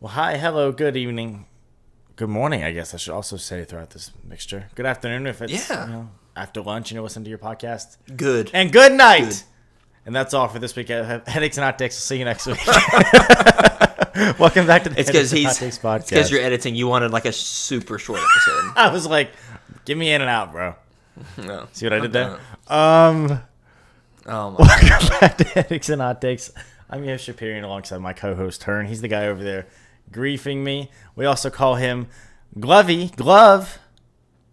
Well, hi, hello, good evening, good morning, I guess I should also say throughout this mixture. Good afternoon if it's after lunch and you're listening to your podcast. Good. And good night! Good. And that's all for this week. Headaches and Hot Takes. We'll see you next week. Welcome back to the Headaches and Hot Takes podcast. It's because you're editing. You wanted like a super short episode. I was like, give me in and out, bro. No. See what I did there? Oh Welcome back to Headaches and Hot Takes. I'm your host, Shapirian, alongside my co-host, Hearn. He's the guy over there griefing me. We also call him Glovey, Glove,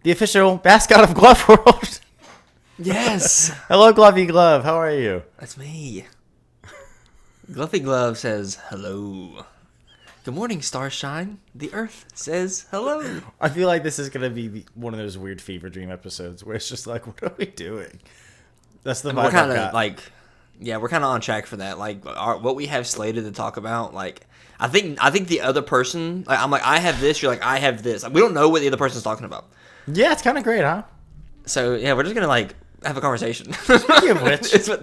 the official mascot of Glove World. Yes. Hello, Glovey Glove. How are you? That's me. Gluffy Glove says hello. Good morning, Starshine. The Earth says hello. I feel like this is going to be one of those weird fever dream episodes where it's just like, what are we doing? That's the vibe We're kind I've of got. we're kind of on track for that. Like, what we have slated to talk about, like, I think the other person, like, I'm like, I have this, you're like, I have this. Like, we don't know what the other person's talking about. Yeah, it's kind of great, huh? So, yeah, we're just going to, like, have a conversation. Speaking of which, It's what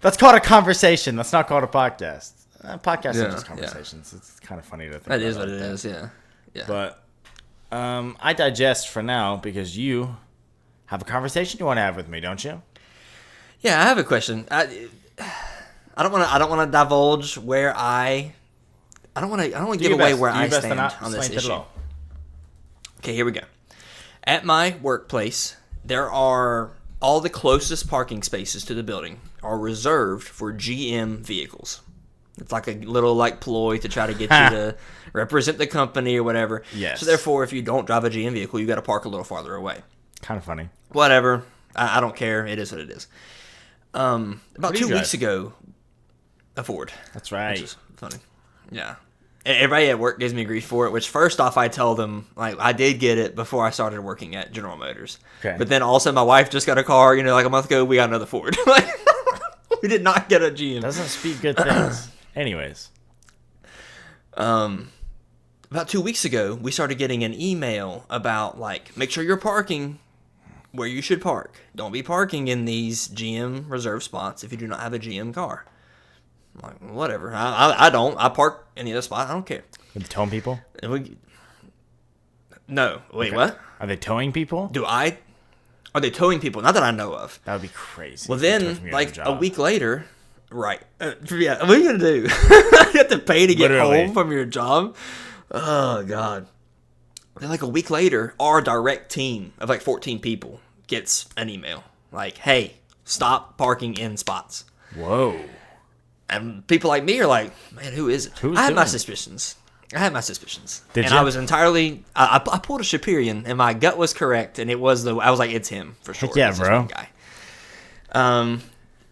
that's called a conversation. That's not called a podcast. Podcasts are just Yeah. conversations. It's kind of funny to think That about is what like it that. is, yeah. Yeah. But I digest for now because you have a conversation you want to have with me, don't you? Yeah, I have a question. I don't want to divulge where I don't want to give away where I stand on this issue. Okay, here we go. At my workplace, there are all the closest parking spaces to the building are reserved for GM vehicles. It's like a little ploy to try to get you to represent the company or whatever. Yes. So therefore, if you don't drive a GM vehicle, you got to park a little farther away. Kind of funny. Whatever. I don't care. It is what it is. About 2 weeks ago, a Ford. That's right. Which is funny. Yeah. Everybody at work gives me grief for it, which first off, I tell them, like, I did get it before I started working at General Motors. Okay. But then also my wife just got a car, like a month ago, we got another Ford. We did not get a GM. Doesn't speak good things. Anyways. About 2 weeks ago, we started getting an email about, make sure you're parking where you should park. Don't be parking in these GM reserve spots if you do not have a GM car. I'm like, whatever. I don't. I park in the other spot. I don't care. Are they towing people? No. Wait, Okay. what? Are they towing people? Are they towing people? Not that I know of. That would be crazy. Well, if they then, took me on the a job. week later, right. Yeah, what are you going to do? You have to pay to get Literally. home from your job? Oh, God. Then, a week later, our direct team of 14 people gets an email. Hey, stop parking in spots. Whoa. And people like me are like, man, who is it? Who's I had my doing it? suspicions. Did and you? I was entirely, I pulled a Shapirian, and my gut was correct, and I was like, it's him, for sure. Heck yeah, It's this bro. one guy.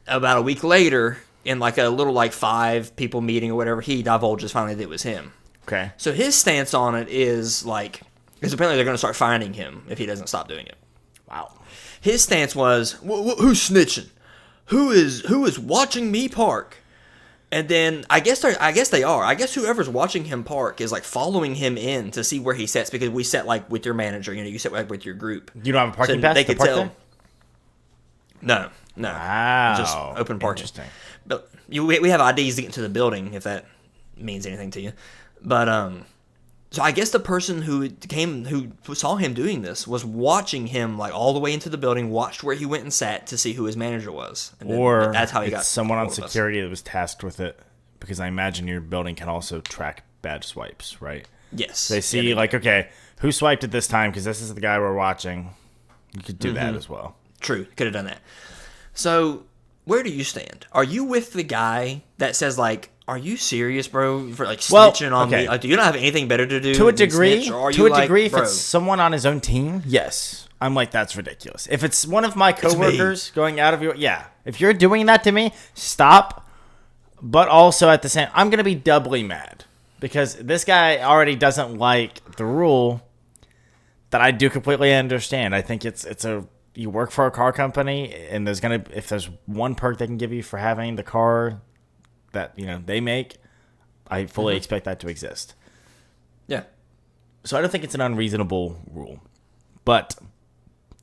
About a week later, in a little 5 people meeting or whatever, he divulges finally that it was him. Okay. So his stance on it is because apparently they're going to start fining him if he doesn't stop doing it. Wow. His stance was, who's snitching? Who is watching me park? And then I guess they are. I guess whoever's watching him park is following him in to see where he sits, because we set with your manager. You sit with your group. You don't have a parking So pass? they to could park tell. there? No. Wow. Just open parking. Interesting. But we have IDs to get into the building, if that means anything to you. But so I guess the person who saw him doing this was watching him all the way into the building, watched where he went and sat to see who his manager was, and then Or that's how he got someone on hold of us. security that was tasked with it, because I imagine your building can also track badge swipes, right? Yes, They see, Yeah, okay, who swiped it this time, because this is the guy we're watching. You could do that as well. True, could have done that. So where do you stand? Are you with the guy that says are you serious, bro? For snitching on okay. me? Do you not have anything better to do? To a than degree, snitch? Or are you if bro, it's someone on his own team, yes. I'm that's ridiculous. If it's one of my coworkers going out of your, if you're doing that to me, stop. But also at the same, I'm going to be doubly mad because this guy already doesn't like the rule that I do completely understand. I think you work for a car company, and if there's one perk they can give you for having the car that they make, I fully expect that to exist. yeah. So I don't think it's an unreasonable rule. But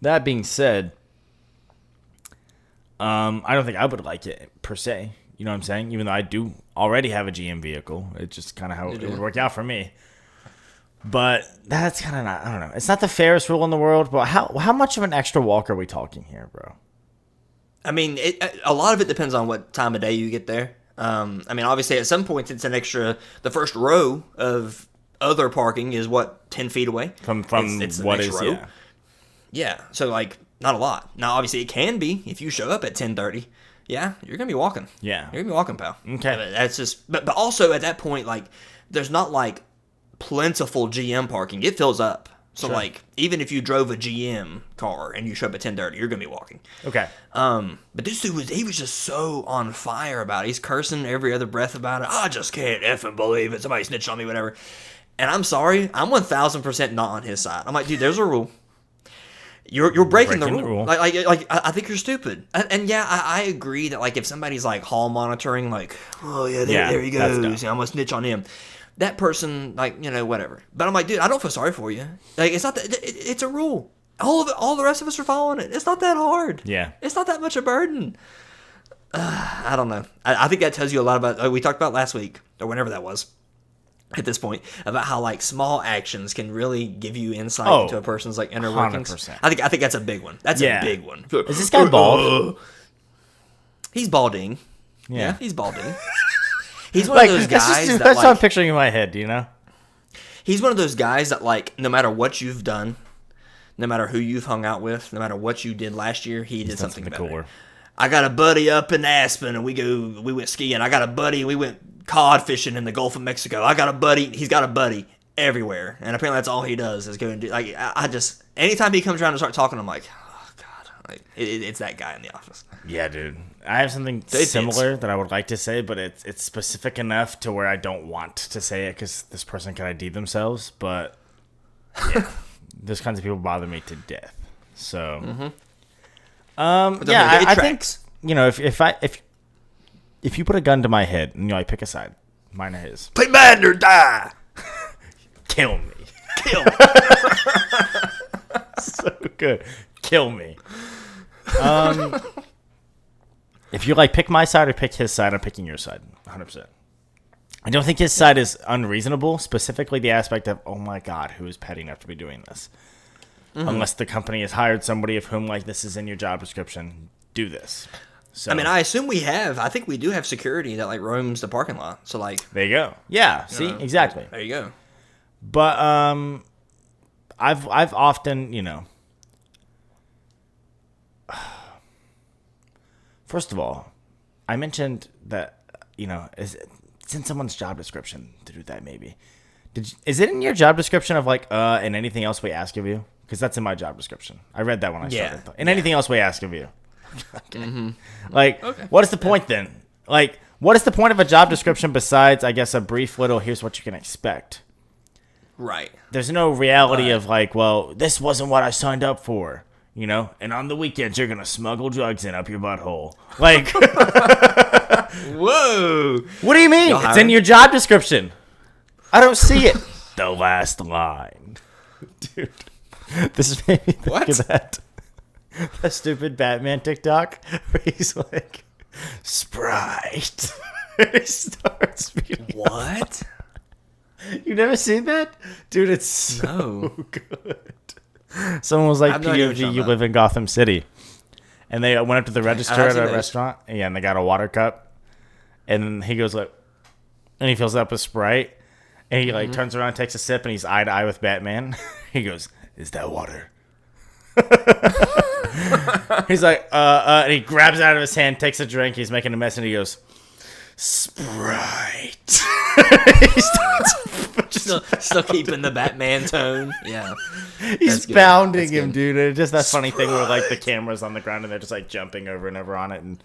that being said, I don't think I would like it per se. You know what I'm saying? Even though I do already have a GM vehicle, it's just kind of how it would work out for me. But that's kind of not, I don't know. It's not the fairest rule in the world, but how much of an extra walk are we talking here, bro? I mean, a lot of it depends on what time of day you get there. I mean, obviously, at some points, it's an extra. The first row of other parking is 10 feet away from it's what is row. Yeah. So like not a lot. Now, obviously, it can be if you show up at 10:30. Yeah, you're gonna be walking. Yeah, you're gonna be walking, pal. Okay, that's just. But also at that point, like, there's not like plentiful GM parking. It fills up. So, sure. Like, even if you drove a GM car and you show up at 10:30, you're going to be walking. Okay. But this dude he was just so on fire about it. He's cursing every other breath about it. I just can't effing believe it. Somebody snitched on me, whatever. And I'm sorry. I'm 1,000% not on his side. I'm like, dude, there's a rule. You're breaking the rule. Like I think you're stupid. And yeah, I agree that, like, if somebody's, like, hall monitoring, like, oh, yeah, there he goes. I'm going to snitch on him. That person, like, whatever. But I'm like, dude, I don't feel sorry for you. Like, it's not that. It's a rule. All the rest of us are following it. It's not that hard. Yeah. It's not that much a burden. I don't know. I think that tells you a lot about. We talked about last week or whenever that was. At this point, about how, like, small actions can really give you insight into a person's, like, inner workings. 100%. I think that's a big one. That's a big one. Is this guy bald? He's balding. Yeah, he's balding. He's one of those guys that's what I'm picturing in my head, He's one of those guys that, like, no matter what you've done, no matter who you've hung out with, no matter what you did last year, he did something better. Cooler. I got a buddy up in Aspen, and we went skiing. I got a buddy, we went cod fishing in the Gulf of Mexico. I got a buddy, he's got a buddy everywhere, and apparently that's all he does is go and do. Like, I just, anytime he comes around and start talking, I'm like, oh God, like, it's that guy in the office. Yeah, dude. I have something similar that I would like to say, but it's specific enough to where I don't want to say it because this person can ID themselves. But yeah, those kinds of people bother me to death. So, I think if you put a gun to my head and I pick a side, mine or his, play mad or die, kill me, so good, kill me. If you pick my side or pick his side, I'm picking your side, 100%. I don't think his side is unreasonable, specifically the aspect of, oh my God, who is petty enough to be doing this? Mm-hmm. Unless the company has hired somebody of whom, this is in your job description, do this. So, I mean, I assume we have. I think we do have security that roams the parking lot. So there you go. Yeah. See, exactly. There you go. But I've often First of all, I mentioned that it's in someone's job description to do that. Maybe is it in your job description of and anything else we ask of you? Because that's in my job description. I read that when I started. And anything else we ask of you. Okay. Mm-hmm. What is the point then? What is the point of a job description besides, I guess, a brief little here's what you can expect? Right. There's no reality of well, this wasn't what I signed up for. And on the weekends, you're going to smuggle drugs in up your butthole. Whoa. What do you mean? It's in your job description. I don't see it. The last line. Dude, this is made me think of that stupid Batman TikTok where he's like, Sprite. And he starts speeding. What? You've never seen that? Dude, it's so good. Someone was like, POG, you live in Gotham City. And they went up to the register at a restaurant. Yeah, and they got a water cup. And he goes, and he fills it up with Sprite. And he, turns around, takes a sip, and he's eye to eye with Batman. He goes, is that water? He's like, and he grabs it out of his hand, takes a drink. He's making a mess, and he goes, Sprite. He starts still keeping the Batman tone. Yeah, he's pounding him, dude. And just that funny thing where the camera's on the ground and they're just jumping over and over on it and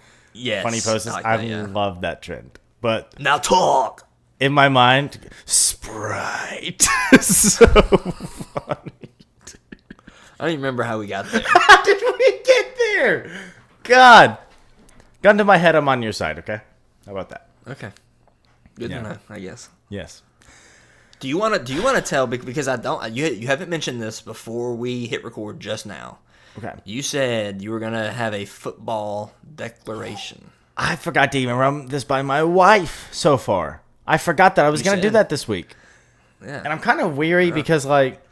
funny poses. I love that trend. But now talk. In my mind, Sprite. So funny. I don't even remember how we got there. How did we get there? God, gun to my head. I'm on your side. Okay. How about that? Okay. Good to know, I guess. Yes. Do you want to tell, because I don't, you haven't mentioned this before we hit record just now. Okay. You said you were going to have a football declaration. I forgot to even run this by my wife so far. I forgot that I was going to do that this week. Yeah. And I'm kind of weary because, like,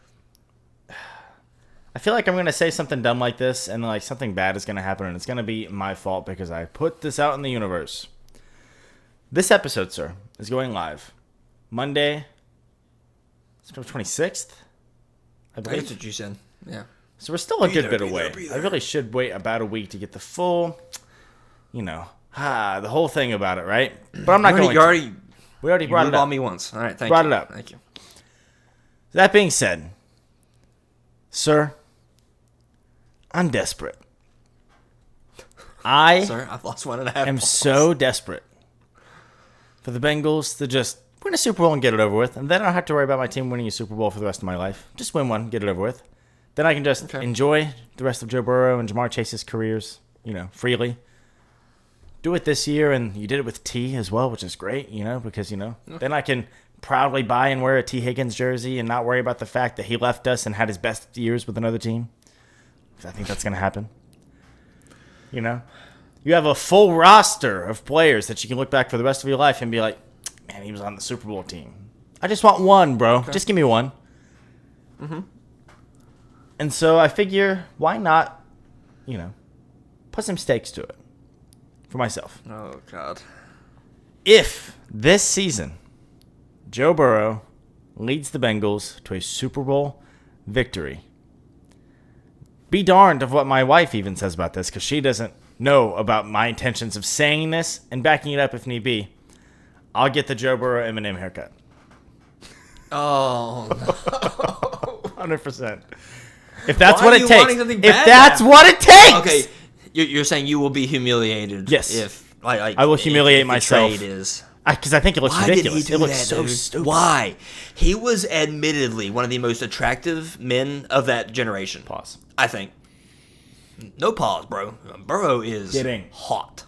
I feel like I'm going to say something dumb like this and, like, something bad is going to happen and it's going to be my fault because I put this out in the universe. This episode, sir, is going live Monday, September 26th, I believe. That's what you said. Yeah. So we're still a good bit away. I really should wait about a week to get the full, the whole thing about it, right? But I'm not going to. We already brought it up. On me once. All right, thank you. Brought it up. Thank you. That being said, sir, I'm desperate. Sir, I've lost 1.5 am so desperate for the Bengals to just win a Super Bowl and get it over with. And then I don't have to worry about my team winning a Super Bowl for the rest of my life. Just win one, get it over with. Then I can just enjoy the rest of Joe Burrow and Jamar Chase's careers, freely. Do it this year, and you did it with T as well, which is great, because, then I can proudly buy and wear a T. Higgins jersey and not worry about the fact that he left us and had his best years with another team. Because I think that's going to happen. You have a full roster of players that you can look back for the rest of your life and be like, man, he was on the Super Bowl team. I just want one, bro. Okay. Just give me one. Mm-hmm. And so I figure, why not, put some stakes to it for myself. Oh, God. If this season Joe Burrow leads the Bengals to a Super Bowl victory, be darned of what my wife even says about this, because she doesn't know about my intentions of saying this and backing it up if need be. I'll get the Joe Burrow Eminem haircut. Oh, no. 100%. If that's what it takes. If that's what it takes. Okay, you're saying you will be humiliated. Yes. If I will humiliate myself. The trade is. Because I think it looks ridiculous. It looks so stupid. Why? He was admittedly one of the most attractive men of that generation. Pause. I think. No pause, bro. Burrow is hot.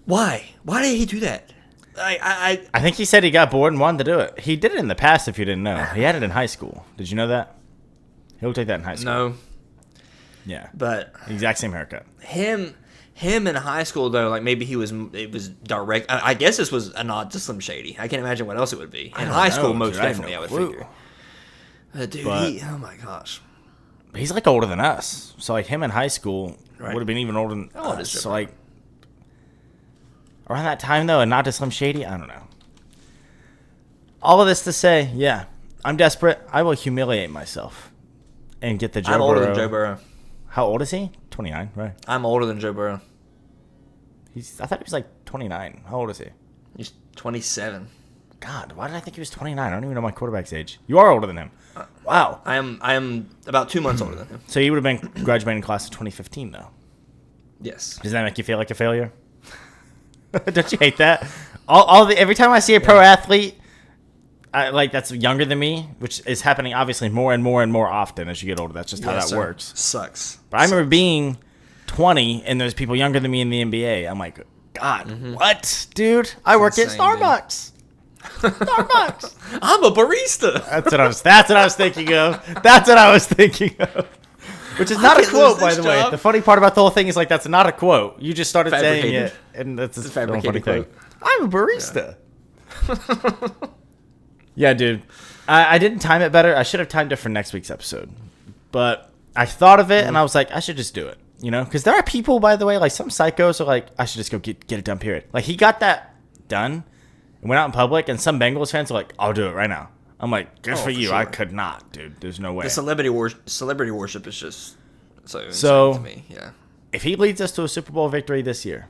Why? Why did he do that? I think he said he got bored and wanted to do it. He did it in the past, if you didn't know. He had it in high school. Did you know that? He looked like that in high school. No. Yeah. But the exact same haircut. Him in high school, though, like maybe it was direct. I guess this was a nod to Slim Shady. I can't imagine what else it would be. In high school, most definitely, I would figure. Dude, oh my gosh. He's like older than us. So like him in high school would have been even older than us. So like around that time though, and not to Slim Shady, I don't know. All of this to say, yeah, I'm desperate. I will humiliate myself and get the Joe Burrow. I'm older than Joe Burrow. How old is he? 29, right? I'm older than Joe Burrow. I thought he was like 29. How old is he? He's 27. God, why did I think he was 29? I don't even know my quarterback's age. You are older than him. Wow. I am about 2 months older than him. So you would have been graduating class of 2015, though. Yes. Does that make you feel like a failure? Don't you hate that? Every time I see a pro athlete, that's younger than me, which is happening obviously more and more and more often as you get older. That's just how that works. Sucks. But I remember being 20 and there's people younger than me in the NBA. I'm like, God, what, dude? I work at Starbucks. Starbucks. I'm a barista. That's what I was thinking of. That's what I was thinking of. Which is not a quote, by the way. The funny part about the whole thing is like that's not a quote. You just started saying it, and that's a fabricated funny thing. I'm a barista. Yeah, yeah, dude. I didn't time it better. I should have timed it for next week's episode, but I thought of it and I was like, I should just do it. Because there are people, by the way, like some psychos are like, I should just go get it done. Period. Like he got that done and went out in public, and some Bengals fans are like, I'll do it right now. I'm like, good for you. Sure. I could not, dude. There's no way. The celebrity worship is just so insane to me. Yeah. If he leads us to a Super Bowl victory this year,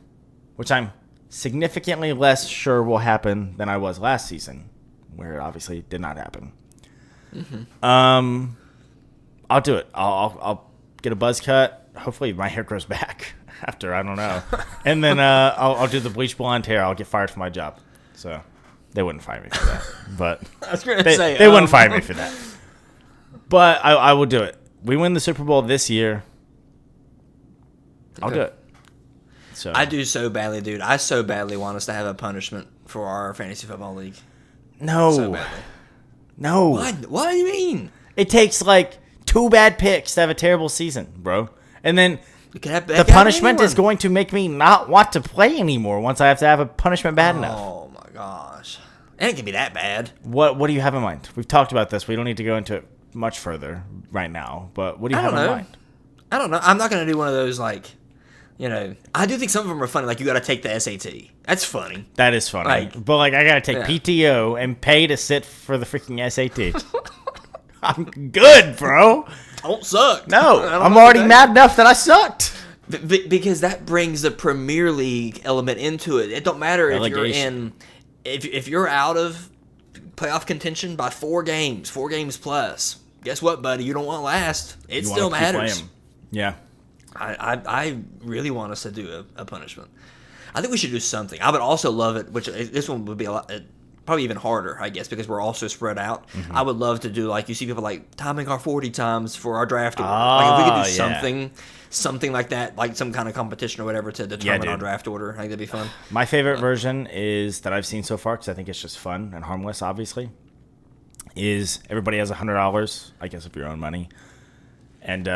which I'm significantly less sure will happen than I was last season, where it obviously did not happen. Mm-hmm. I'll do it. I'll get a buzz cut. Hopefully my hair grows back after, I don't know. And then I'll do the bleach blonde hair. I'll get fired from my job. So they wouldn't fire me for that. But I was going to say they wouldn't fire me for that. But I will do it. We win the Super Bowl this year. I'll do it. So I do so badly, dude. I so badly want us to have a punishment for our fantasy football league. No. So badly. No. What do you mean? It takes like 2 bad picks to have a terrible season, bro. And then The punishment is going to make me not want to play anymore once I have to have a punishment bad enough. Oh my gosh. It ain't gonna be that bad. What do you have in mind? We've talked about this. We don't need to go into it much further right now. But what do you have in mind? I don't know. I'm not gonna do one of those like, I do think some of them are funny. Like you got to take the SAT. That's funny. That is funny. But like I gotta take PTO and pay to sit for the freaking SAT. I'm good, bro. Don't suck. No, I'm already mad enough that I sucked. Because that brings the Premier League element into it. It don't matter if you're out of playoff contention by 4 games plus. Guess what, buddy? You don't want last. It still matters. Yeah. I really want us to do a punishment. I think we should do something. I would also love it, which this one would be a lot, probably even harder, I guess, because we're also spread out. Mm-hmm. I would love to do, like, you see people, like, timing our 40 times for our draft order. Like, if we could do something like that, like some kind of competition or whatever to determine our draft order, I think that'd be fun. My favorite version is that I've seen so far, because I think it's just fun and harmless, obviously, is everybody has $100, I guess, of your own money, and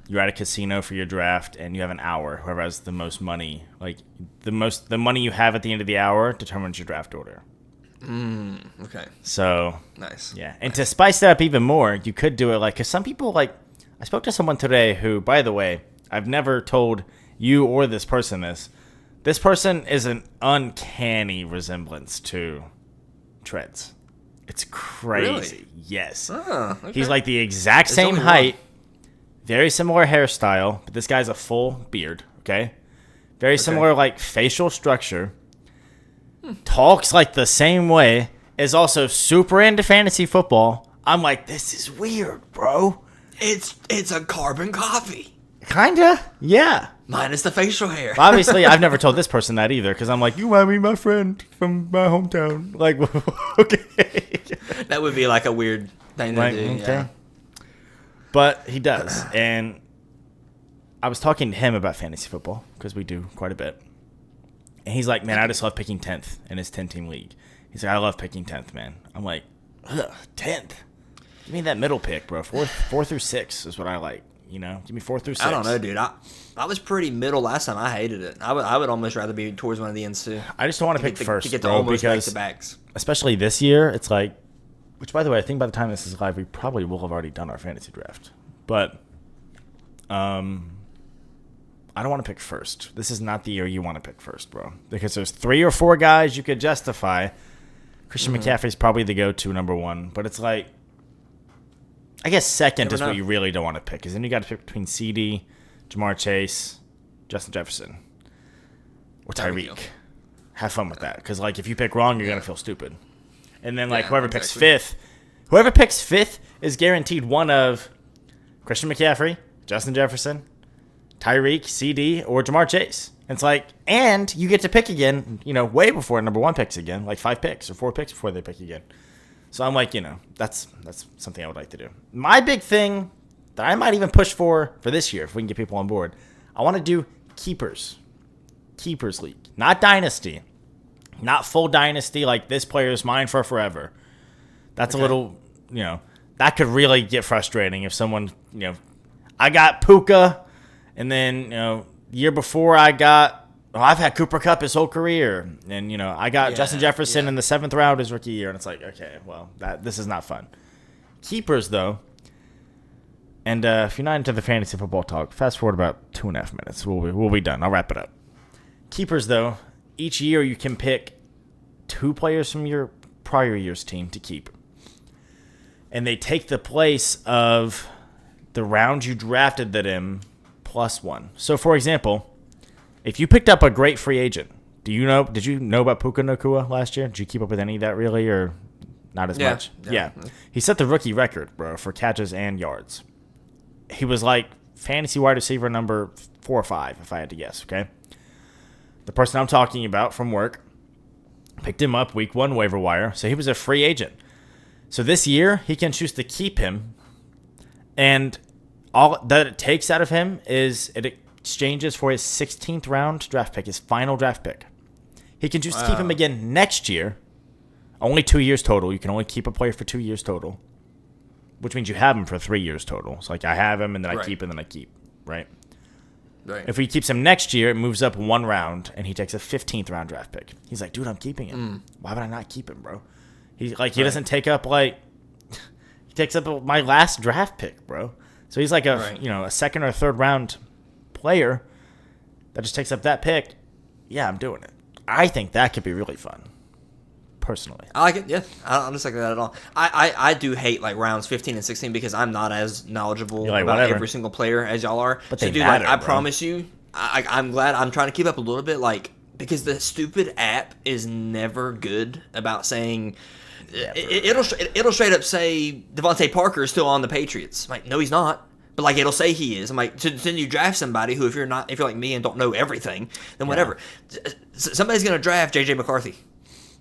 you're at a casino for your draft, and you have an hour. Whoever has the most money, like the money you have at the end of the hour determines your draft order. Okay. So nice. Yeah, and to spice it up even more, you could do it like, because some people, like, I spoke to someone today who, by the way, I've never told you or this person this. This person is an uncanny resemblance to Treads. It's crazy. Really? Yes. Oh, okay. He's like the exact same height, very similar hairstyle, but this guy's a full beard, okay? Very similar, like, facial structure. Talks like the same way. Is also super into fantasy football. I'm like, this is weird, bro. It's a carbon copy. Kinda, yeah. Minus the facial hair. Obviously, I've never told this person that either, because I'm like, you might be my friend from my hometown. Like, okay. That would be like a weird thing to do. Okay. Yeah. But he does, and I was talking to him about fantasy football, because we do quite a bit. And he's like, man, I just love picking 10th in his 10-team league. He's like, I love picking 10th, man. I'm like, 10th? Give me that middle pick, bro. 4 through 6 is what I like. You know, give me 4 through 6. I don't know, dude. I was pretty middle last time. I hated it. I would almost rather be towards one of the ends too. I just don't want to pick first, to get bro, almost because back-to-backs. Especially this year, it's like, which by the way, I think by the time this is live, we probably will have already done our fantasy draft. But, I don't want to pick first. This is not the year you want to pick first, bro. Because there's 3 or 4 guys you could justify. Christian McCaffrey's probably the go-to number 1. But it's like, I guess second is what you really don't want to pick. Because then you got to pick between CD, Jamar Chase, Justin Jefferson, or Tyreek. Have fun with that. Because, like, if you pick wrong, you're going to feel stupid. And then, like, whoever picks fifth is guaranteed one of Christian McCaffrey, Justin Jefferson, Tyreek, CD, or Jamar Chase. It's like, and you get to pick again, way before number 1 picks again, like 5 picks or 4 picks before they pick again. So I'm like, that's something I would like to do. My big thing that I might even push for this year, if we can get people on board, I want to do keepers. Keepers league. Not dynasty. Not full dynasty, like this player is mine for forever. That's a little, that could really get frustrating if someone, I got Puka. And then, the year before I've had Cooper Kupp his whole career. And, I got Justin Jefferson in the 7th round his rookie year. And it's like, okay, well, this is not fun. Keepers, though. And if you're not into the fantasy football talk, fast forward about 2.5 minutes. We'll be done. I'll wrap it up. Keepers, though, each year you can pick 2 players from your prior year's team to keep. And they take the place of the round you drafted them in plus 1. So, for example, if you picked up a great free agent, did you know about Puka Nacua last year? Did you keep up with any of that really, or not as much? Yeah. He set the rookie record, bro, for catches and yards. He was like fantasy wide receiver number 4 or 5, if I had to guess, okay? The person I'm talking about from work picked him up week 1 waiver wire, so he was a free agent. So this year, he can choose to keep him, and all that it takes out of him is it exchanges for his 16th round draft pick, his final draft pick. He can choose to keep him again next year. Only 2 years total. You can only keep a player for 2 years total, which means you have him for 3 years total. So, like, I have him, and then I keep, and then I keep, right? Right. If he keeps him next year, it moves up 1 round, and he takes a 15th round draft pick. He's like, dude, I'm keeping him. Why would I not keep him, bro? He doesn't take up he takes up my last draft pick, bro. So he's like a second or third round player that just takes up that pick. Yeah, I'm doing it. I think that could be really fun. Personally, I like it. Yeah, I'm just like that at all. I do hate like rounds 15 and 16 because I'm not as knowledgeable about every single player as y'all are. But they matter, I promise you, I'm glad I'm trying to keep up a little bit, because the stupid app is never good about saying. It'll straight up say Devontae Parker is still on the Patriots. I'm like, no, he's not. But it'll say he is. I'm like, so then you draft somebody who, if you're like me and don't know everything, then whatever. Somebody's gonna draft JJ McCarthy.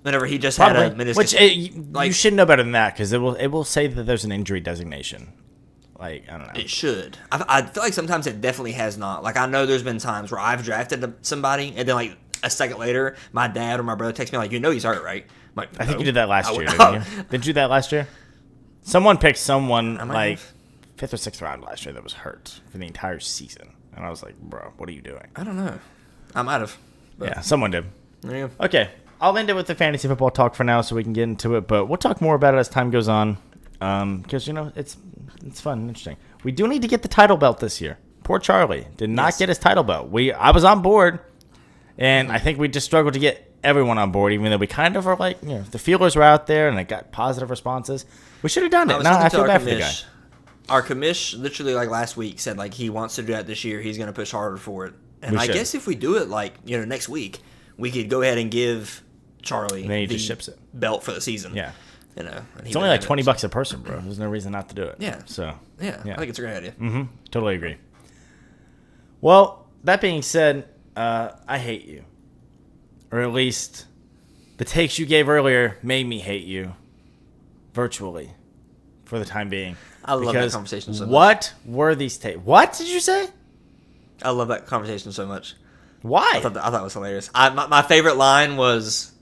Whenever he just had a meniscus. Which you should know better than that, because it will say that there's an injury designation. I don't know. It should. I feel like sometimes it definitely has not. I know there's been times where I've drafted somebody, and then a second later, my dad or my brother texts me he's hurt, right? I'm like, no. I think you did that last year, didn't you? Did you do that last year? Someone picked someone 5th or 6th round last year that was hurt for the entire season. And I was like, bro, what are you doing? I don't know. I might have. Yeah, someone did. There you go. Okay. I'll end it with the fantasy football talk for now so we can get into it, but we'll talk more about it as time goes on because, it's fun and interesting. We do need to get the title belt this year. Poor Charlie did not get his title belt. I was on board, and I think we just struggled to get everyone on board, even though we kind of are the feelers were out there, and it got positive responses. We should have done it. I feel bad for the guy. Our commish literally last week said he wants to do that this year. He's going to push harder for it. And I guess if we do it next week, we could go ahead and give Charlie just ships it. Belt for the season. Yeah. It's only $20 a person, bro. There's no reason not to do it. Yeah. So, yeah. I think it's a great idea. Mm-hmm. Totally agree. Well, that being said, I hate you. Or at least the takes you gave earlier made me hate you. Virtually. For the time being. I love that conversation so much. What were these takes? What did you say? I love that conversation so much. Why? I thought it was hilarious. My favorite line was,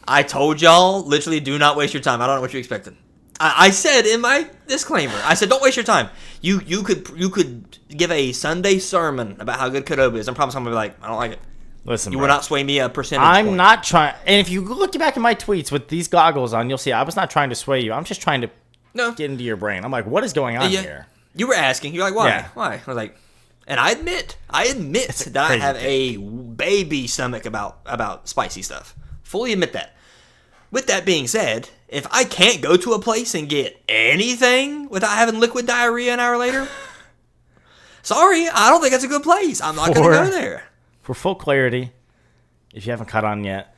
I told y'all, literally, do not waste your time. I don't know what you expected. I said in my disclaimer, I said, don't waste your time. You could give a Sunday sermon about how good Qdoba is. I promise I'm going to be like, I don't like it. Listen, you will not sway me a percentage point. Not trying. And if you look back at my tweets with these goggles on, you'll see I was not trying to sway you. I'm just trying to get into your brain. I'm like, what is going on here? You were asking. You're like, why? Yeah. Why? I was like, and I admit that I have a baby stomach about spicy stuff. Fully admit that. With that being said, if I can't go to a place and get anything without having liquid diarrhea an hour later, sorry, I don't think that's a good place. I'm not going to go there. For full clarity, if you haven't caught on yet,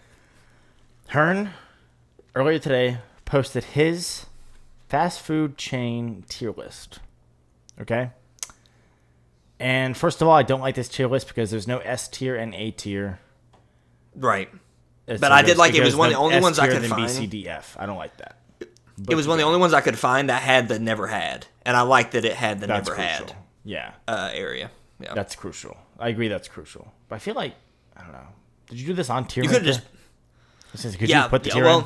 Hearn, earlier today, posted his fast food chain tier list. Okay? And first of all, I don't like this tier list because there's no S tier and A tier. Right. But I did like it was one of the only ones I could find. B, C, D, F. I don't like that. It was one of the only ones I could find that had the never had. And I like that it had the never had area. Yeah. That's crucial. I agree that's crucial. But I feel like, I don't know. Did you do this on tier? You could just... Could you put the tier in?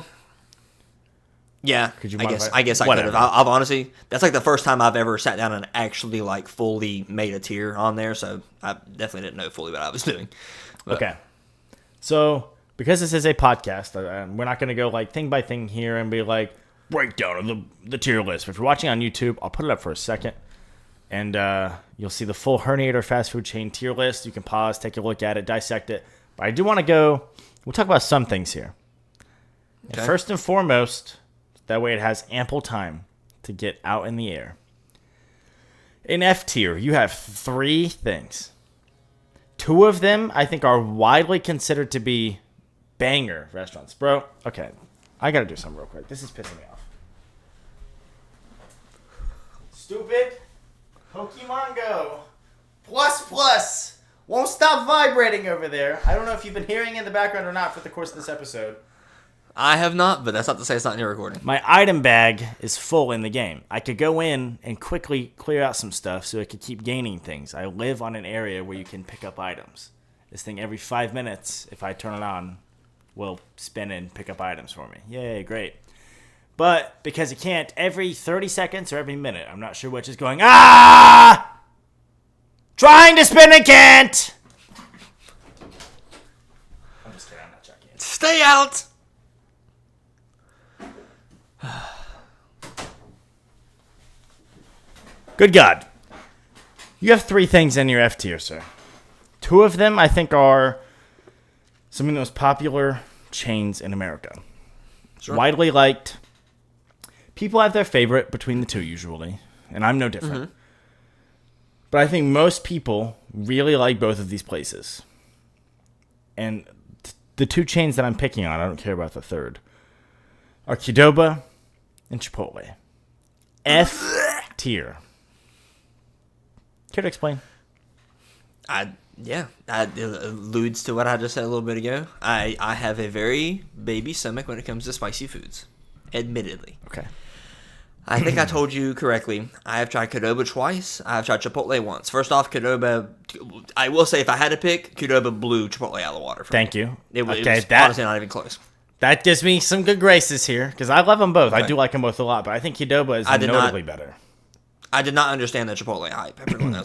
Yeah, I guess I could have. I've honestly, that's the first time I've ever sat down and actually fully made a tier on there. So I definitely didn't know fully what I was doing. But. Okay, so because this is a podcast, we're not going to go thing by thing here and be breakdown of the tier list. But if you're watching on YouTube, I'll put it up for a second, and you'll see the full Herniator fast food chain tier list. You can pause, take a look at it, dissect it. But I do want to go. We'll talk about some things here. Okay. And first and foremost. That way it has ample time to get out in the air. In F tier, you have 3 things. 2 of them, I think, are widely considered to be banger restaurants. Bro, okay. I got to do something real quick. This is pissing me off. Stupid Pokemon Go. Plus. Won't stop vibrating over there. I don't know if you've been hearing in the background or not for the course of this episode. I have not, but that's not to say it's not in your recording. My item bag is full in the game. I could go in and quickly clear out some stuff so I could keep gaining things. I live on an area where you can pick up items. This thing every 5 minutes, if I turn it on, will spin and pick up items for me. Yay, great. But because it can't, every 30 seconds or every minute, I'm not sure which is going, trying to spin and can't! Stay out. Good God. You have 3 things in your F tier, sir. 2 of them, I think, are some of the most popular chains in America. Sure. Widely liked. People have their favorite between the 2, usually. And I'm no different. Mm-hmm. But I think most people really like both of these places. And the 2 chains that I'm picking on, I don't care about the third, are Qdoba and Chipotle. F tier. Care to explain? That alludes to what I just said a little bit ago. I have a very baby stomach when it comes to spicy foods, admittedly. Okay. I think I told you correctly. I have tried Qdoba twice. I have tried Chipotle once. First off, Qdoba, I will say if I had to pick, Qdoba blew Chipotle out of the water for Thank me. you. It was honestly not even close. That gives me some good graces here, because I love them both. Okay. I do like them both a lot, but I think Qdoba is notably better. I did not understand the Chipotle hype.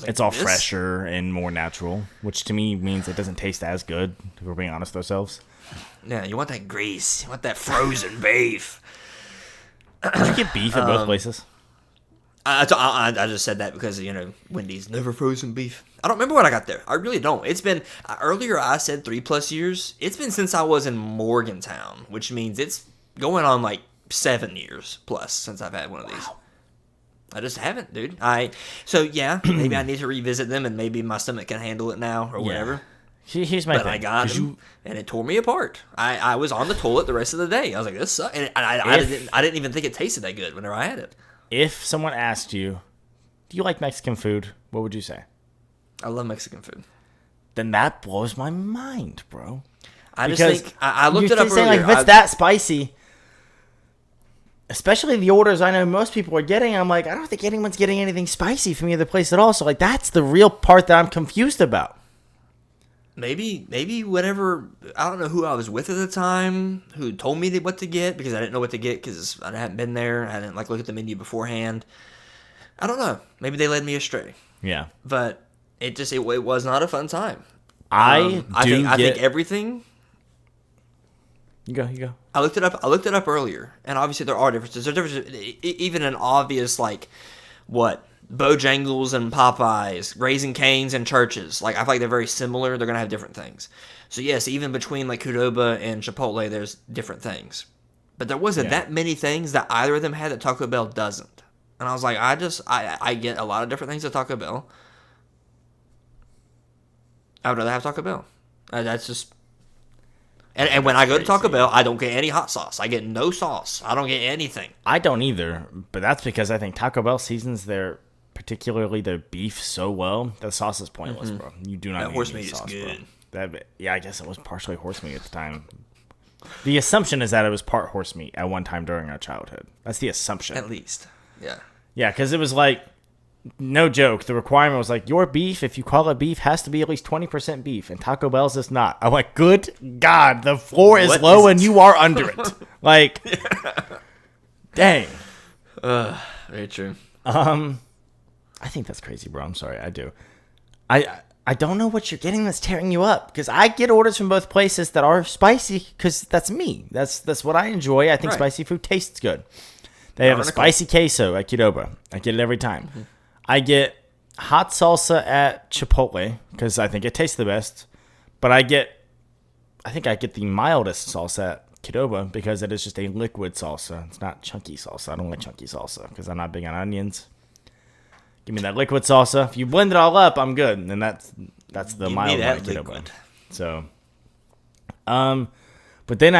It's all fresher and more natural, which to me means it doesn't taste as good, if we're being honest with ourselves. Yeah, you want that grease. You want that frozen beef. Did you get beef at both places? I just said that because, Wendy's never frozen beef. I don't remember what I got there. I really don't. It's been, earlier I said 3+ years. It's been since I was in Morgantown, which means it's going on like 7 years plus since I've had one of these. Wow. I just haven't, dude. Maybe I need to revisit them, and maybe my stomach can handle it now or whatever. Here's my thing. I got them, and it tore me apart. I was on the toilet the rest of the day. I was like, this sucks. And I didn't even think it tasted that good whenever I had it. If someone asked you, do you like Mexican food, what would you say? I love Mexican food. Then that blows my mind, bro. I looked it up earlier. Like, if it's that spicy, especially the orders I know most people are getting, I'm like, I don't think anyone's getting anything spicy from either place at all. So, like, that's the real part that I'm confused about. Maybe whatever, I don't know who I was with at the time who told me what to get, because I didn't know what to get because I hadn't been there. I didn't look at the menu beforehand. I don't know. Maybe they led me astray. Yeah. But it was not a fun time. I think everything. You go. I looked it up earlier, and obviously there are differences. There's differences, even an obvious Bojangles and Popeyes, Raising Cane's and Church's. I feel like they're very similar. They're gonna have different things. So yes, even between Qdoba and Chipotle, there's different things. But there wasn't that many things that either of them had that Taco Bell doesn't. And I was like, I get a lot of different things at Taco Bell. I would rather have Taco Bell. That's just. And when I go to Taco Bell, I don't get any hot sauce. I get no sauce. I don't get anything. I don't either, but that's because I think Taco Bell seasons particularly their beef so well, the sauce is pointless, bro. You do not need horse any meat sauce, is good. Bro. I guess it was partially horse meat at the time. The assumption is that it was part horse meat at one time during our childhood. That's the assumption. At least. Yeah. Yeah, because it was no joke, the requirement was your beef, if you call it beef, has to be at least 20% beef, and Taco Bell's is not. I'm like, good God, the floor is low and you are under it. Dang. Very true. I think that's crazy, bro. I'm sorry, I do. I don't know what you're getting that's tearing you up, because I get orders from both places that are spicy, because that's me. That's what I enjoy. I think spicy food tastes good. They have a spicy queso at Qdoba. I get it every time. Mm-hmm. I get hot salsa at Chipotle because I think it tastes the best. But I think I get the mildest salsa at Qdoba because it is just a liquid salsa. It's not chunky salsa. I don't like chunky salsa because I'm not big on onions. Give me that liquid salsa. If you blend it all up, I'm good. And that's the mild one at Qdoba. So, but then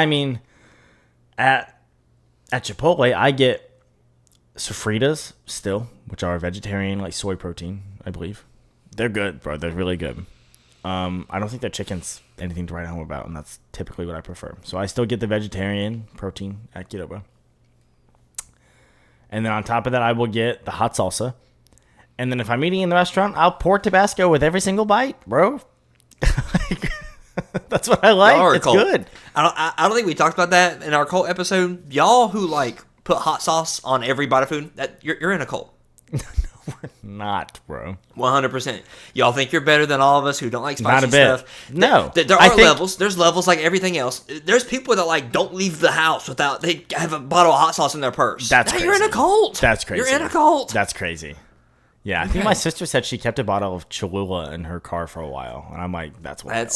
at Chipotle, I get sofritas still, which are vegetarian, soy protein, I believe. They're good, bro. They're really good. I don't think their chicken's anything to write home about, and that's typically what I prefer. So I still get the vegetarian protein at Qdoba. And then on top of that, I will get the hot salsa. And then if I'm eating in the restaurant, I'll pour Tabasco with every single bite, bro. That's what I like. It's good. I don't think we talked about that in our cult episode. Y'all who put hot sauce on every bite of food, that you're in a cult. We're not, bro. 100%. Y'all think you're better than all of us who don't like spicy Not a bit. stuff. No. There are levels. There's levels like everything else. There's people that like don't leave the house without they have a bottle of hot sauce in their purse. That's crazy. You're in a cult. That's crazy. You're in a cult. That's crazy. Yeah, I think my sister said she kept a bottle of Cholula in her car for a while, and I'm like, that's wild.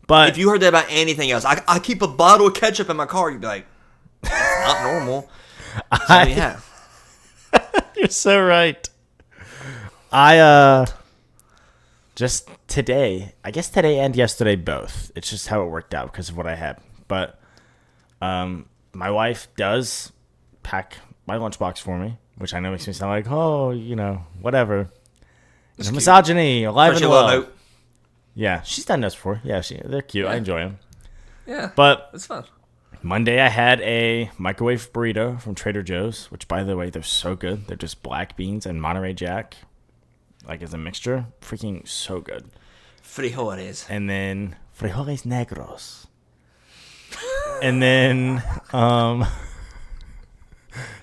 But if you heard that about anything else, I keep a bottle of ketchup in my car. You'd be like, that's not normal. So, yeah. You're so right. I just today, I guess today and yesterday both. It's just how it worked out because of what I had. But my wife does pack my lunchbox for me, which I know makes me sound like, oh, whatever. It's misogyny, alive and well. Yeah, she's done this before. Yeah, they're cute. Yeah. I enjoy them. Yeah, but it's fun. Monday I had a microwave burrito from Trader Joe's, which, by the way, they're so good. They're just black beans and Monterey Jack, like as a mixture. Freaking so good. Frijoles. And then frijoles negros. And then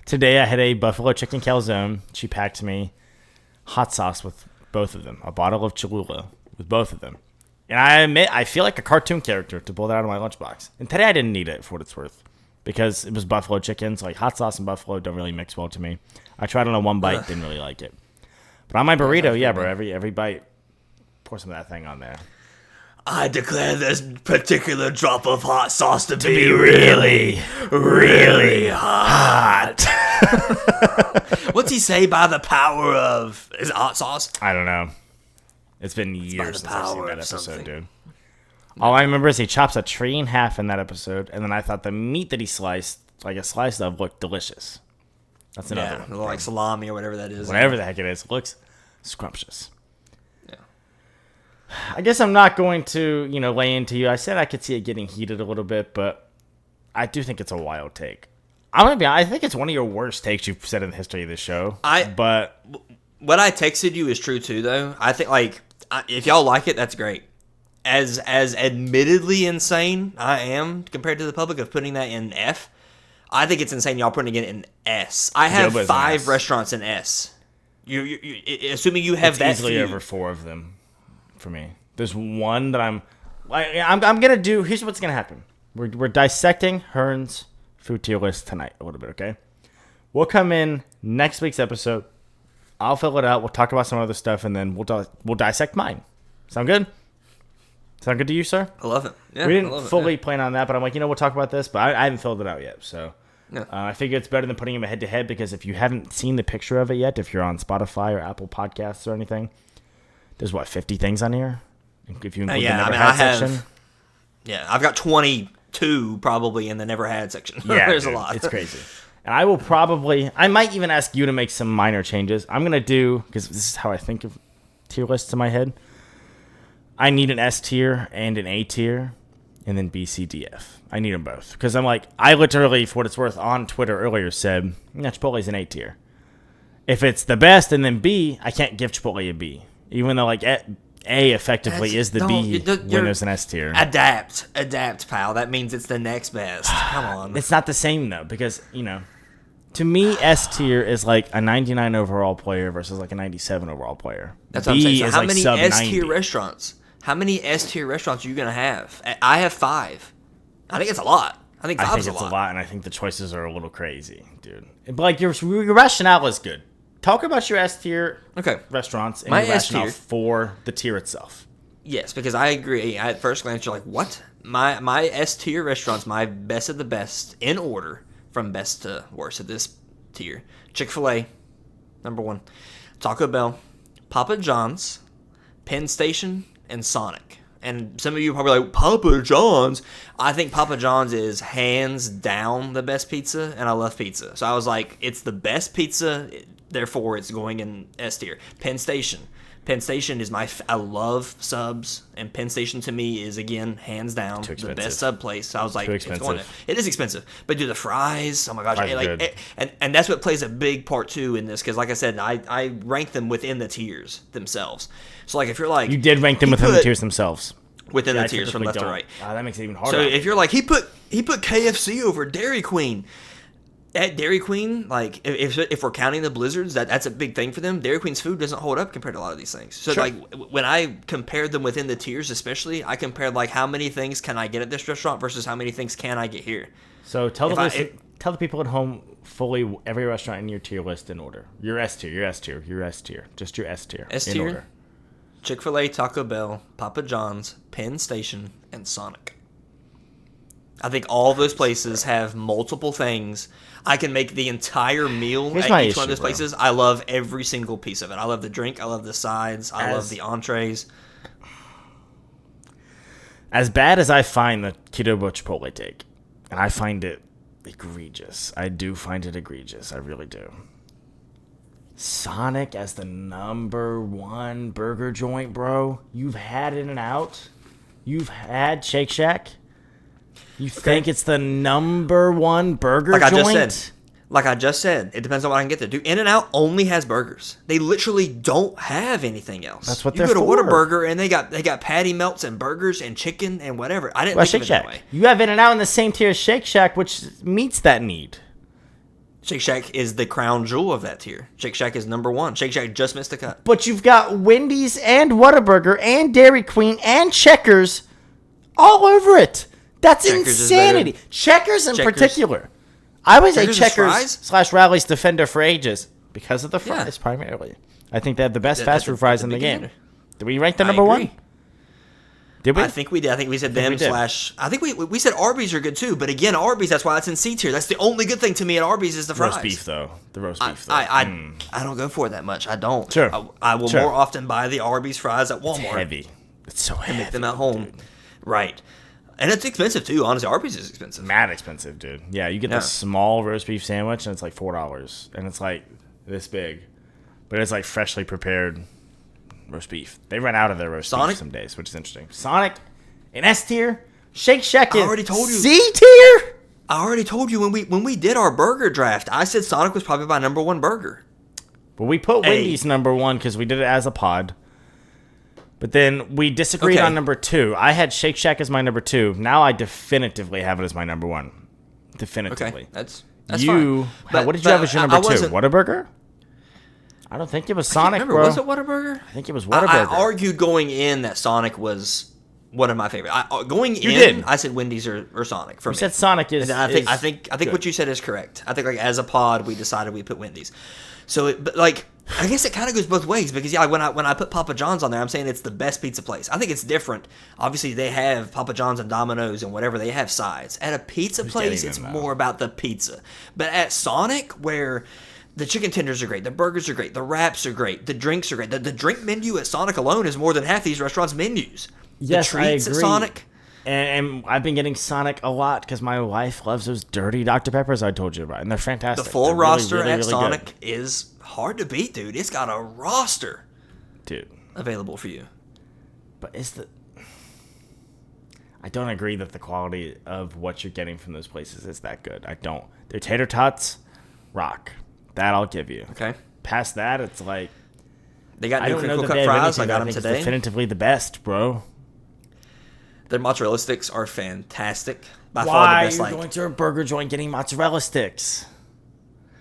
today I had a buffalo chicken calzone. She packed me hot sauce with both of them, a bottle of Cholula with both of them. And I admit, I feel like a cartoon character to pull that out of my lunchbox. And today I didn't need it for what it's worth because it was buffalo chicken. So like hot sauce and buffalo don't really mix well to me. I tried on a one bite, didn't really like it. But on my burrito, yeah, bro, every bite, pour some of that thing on there. I declare this particular drop of hot sauce to be really, really hot. What's he say by the power of... Is it hot sauce? I don't know. It's been years since I've seen that episode, dude. All I remember is he chops a tree in half in that episode, and then I thought the meat that he sliced, like a slice of, looked delicious. That's another one. Like salami or whatever that is. Whatever the heck it is. Looks scrumptious. Yeah. I guess I'm not going to, lay into you. I said I could see it getting heated a little bit, but I do think it's a wild take. I'm going to be honest, I think it's one of your worst takes you've said in the history of this show. What I texted you is true, too, though. I think, if y'all like it, that's great. As admittedly insane I am compared to the public of putting that in F, I think it's insane y'all putting it in S. I have 5 restaurants in S. You assuming you have it's that easily over 4 of them for me. There's one that I'm gonna do. Here's what's gonna happen. We're dissecting Hearn's food tier list tonight a little bit. Okay, we'll come in next week's episode. I'll fill it out. We'll talk about some other stuff, and then we'll dissect mine. Sound good? Sound good to you, sir? I love it. Yeah, we didn't fully plan on that, but I'm like, we'll talk about this, but I haven't filled it out yet. So I figure it's better than putting them head-to-head because if you haven't seen the picture of it yet, if you're on Spotify or Apple Podcasts or anything, there's, 50 things on here? If you include the Never Had section? Yeah, I've got 22 probably in the Never Had section. Yeah, there's dude, a lot. It's crazy. And I might even ask you to make some minor changes. I'm going to do, because this is how I think of tier lists in my head. I need an S tier and an A tier, and then B, C, D, F. I need them both. Because I'm like, I literally, for what it's worth, on Twitter earlier said, Chipotle's an A tier. If it's the best and then B, I can't give Chipotle a B. Even though, A effectively is the B when there's an S tier. Adapt, pal. That means it's the next best. Come on. It's not the same, though, because, to me, S tier is like a 99 overall player versus like a 97 overall player. That's what I'm saying. So how many S tier restaurants? How many S tier restaurants are you gonna have? I have 5. I think it's a lot. I think 5 is a lot, and I think the choices are a little crazy, dude. But your rationale is good. Talk about your S tier restaurants and your rationale for the tier itself. Yes, because I agree. At first glance, you're like, what? My S tier restaurants, my best of the best in order from best to worst at this tier. Chick-fil-A, number 1. Taco Bell, Papa John's, Penn Station, and Sonic. And some of you are probably like, Papa John's? I think Papa John's is hands down the best pizza, and I love pizza. So I was like, it's the best pizza, therefore it's going in S tier. Penn Station. Penn Station is I love subs, and Penn Station to me is, again, hands down the best sub place. So I was like, it's going to, it is expensive. But do the fries, oh my gosh. And that's what plays a big part, too, in this, because like I said, I rank them within the tiers themselves. So like if you're like... You did rank them within the tiers themselves. Within the tiers from left to right. That makes it even harder. So if you're like, he put KFC over Dairy Queen, at Dairy Queen, like if we're counting the blizzards, that's a big thing for them. Dairy Queen's food doesn't hold up compared to a lot of these things. So like when I compared them within the tiers, especially, I compared like how many things can I get at this restaurant versus how many things can I get here. So tell the people at home fully every restaurant in your tier list in order. Your S tier, your S tier, your S tier, just your S tier. S tier. Chick-fil-A, Taco Bell, Papa John's, Penn Station, and Sonic. I think all of those places have multiple things. I can make the entire meal at each one of those places. I love every single piece of it. I love the drink. I love the sides. I love the entrees. As bad as I find the Keto Chipotle take, and I find it egregious. I do find it egregious. I really do. Sonic as the number one burger joint, bro. You've had In-N-Out. You've had Shake Shack. You think it's the number one burger joint? Like I just said, it depends on what I can get there. Dude, In-N-Out only has burgers. They literally don't have anything else. That's what they're for. You go to Whataburger and they got patty melts and burgers and chicken and whatever. I didn't think of it that way. You have In-N-Out in the same tier as Shake Shack, which meets that need. Shake Shack is the crown jewel of that tier. Shake Shack is number one. Shake Shack just missed the cut. But you've got Wendy's and Whataburger and Dairy Queen and Checkers all over it. That's insanity. Checkers in particular. I was a Checkers/Rally's defender for ages because of the fries primarily. I think they have the best fast food fries in the game. Did we rank the number one? Did we? I think we did. I think we said them slash. I think we said Arby's are good too. But again, Arby's, that's why it's in C tier. That's the only good thing to me at Arby's is the fries. Roast beef though. The roast beef. Though. I don't go for it that much. I don't. Sure. I will more often buy the Arby's fries at Walmart. It's heavy. It's so heavy. And make them at home. Dude. Right. And it's expensive too. Honestly, Arby's is expensive. Mad expensive, dude. Yeah, you get the small roast beef sandwich and it's like $4, and it's like this big, but it's like freshly prepared roast beef. They run out of their roast beef some days, which is interesting. Sonic in S tier, Shake Shack in C tier. I already told you when we did our burger draft, I said Sonic was probably my number one burger. But we put Wendy's number one because we did it as a pod. But then we disagreed on number two. I had Shake Shack as my number two. Now I definitively have it as my number one. Definitively. Okay, that's fine. What did you have as your number two? Whataburger? I don't think it was Sonic, bro. Was it Whataburger? I think it was Whataburger. I argued going in that Sonic was one of my favorite. I said Wendy's or Sonic for me. You said Sonic is. And I think what you said is correct. I think like as a pod we decided we put Wendy's. So I guess it kind of goes both ways because when I put Papa John's on there, I'm saying it's the best pizza place. I think it's different. Obviously, they have Papa John's and Domino's and whatever. They have sides. At a pizza place, it's more about the pizza. But at Sonic, where the chicken tenders are great, the burgers are great, the wraps are great, the drinks are great. The drink menu at Sonic alone is more than half these restaurants' menus. Yes, the treats I agree. At Sonic. And I've been getting Sonic a lot because my wife loves those dirty Dr. Peppers I told you about, and they're fantastic. The full roster at Sonic is hard to beat, dude. It's got a roster, dude, available for you. But I don't agree that the quality of what you're getting from those places is that good. I don't. Their tater tots rock. That I'll give you. Okay. Past that, it's like they got new crinkle cut fries. I got them today. It's definitively the best, bro. Their mozzarella sticks are fantastic. By far the best. Why are you going to a burger joint getting mozzarella sticks?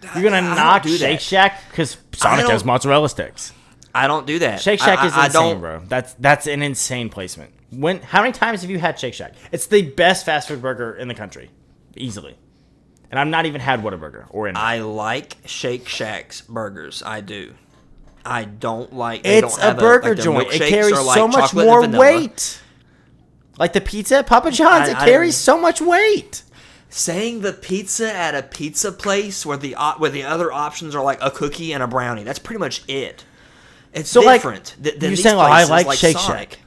You're going to knock Shake Shack because Sonic has mozzarella sticks. I don't do that. Shake Shack is insane, bro. That's an insane placement. How many times have you had Shake Shack? It's the best fast food burger in the country. Easily. And I've not even had Whataburger or In-N-Out. I like Shake Shack's burgers. I do. I don't like... It's a burger joint. It carries so much more weight. Like the pizza at Papa John's, it carries so much weight. Saying the pizza at a pizza place where the other options are like a cookie and a brownie, that's pretty much it. It's so different than you're saying, I like Shake Shack.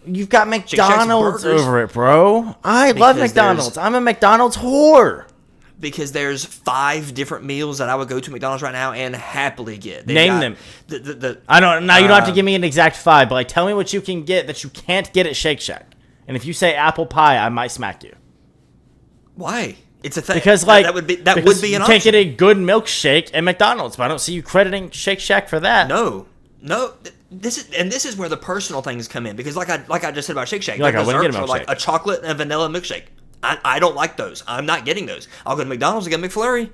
You've got McDonald's over it, bro. I love McDonald's. I'm a McDonald's whore. Because there's 5 different meals that I would go to McDonald's right now and happily get. Name them. I don't. Now you don't have to give me an exact 5, but tell me what you can get that you can't get at Shake Shack. And if you say apple pie, I might smack you. Is It's a thing. Because like that would be an option. You can't get a good milkshake at McDonald's, but I don't see you crediting Shake Shack for that. No. This is where the personal things come in, because like I just said about Shake Shack, like I wouldn't get a milkshake. Like a chocolate and vanilla milkshake. I don't like those. I'm not getting those. I'll go to McDonald's and get a McFlurry.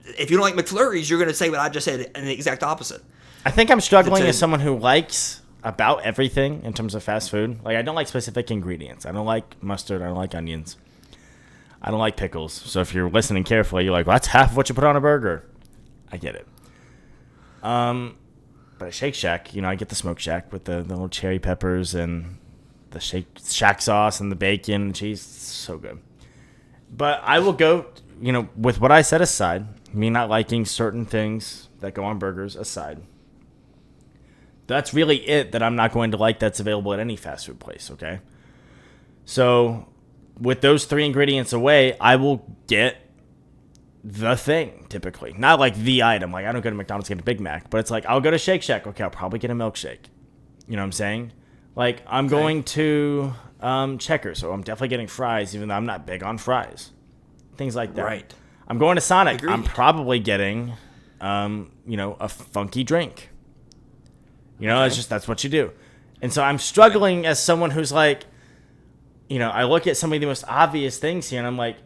if you don't like McFlurries, you're going to say what I just said and the exact opposite. I think I'm struggling as someone who likes about everything in terms of fast food. Like, I don't like specific ingredients. I don't like mustard. I don't like onions. I don't like pickles. So if you're listening carefully, you're like, well, that's half of what you put on a burger. I get it. But at Shake Shack, I get the Smoke Shack with the little cherry peppers and the Shake Shack sauce and the bacon and cheese. It's so good. But I will go, with what I said aside, me not liking certain things that go on burgers aside. That's really it that I'm not going to like that's available at any fast food place, okay? So with those 3 ingredients away, I will get the thing, typically. Not like the item. Like, I don't go to McDonald's to get a Big Mac, but it's like, I'll go to Shake Shack. Okay, I'll probably get a milkshake. You know what I'm saying? Like, I'm going to Checkers, so I'm definitely getting fries, even though I'm not big on fries. Things like that. Right. I'm going to Sonic. Agreed. I'm probably getting, a funky drink. It's that's what you do. And so I'm struggling as someone who's like, I look at some of the most obvious things here, and I'm like,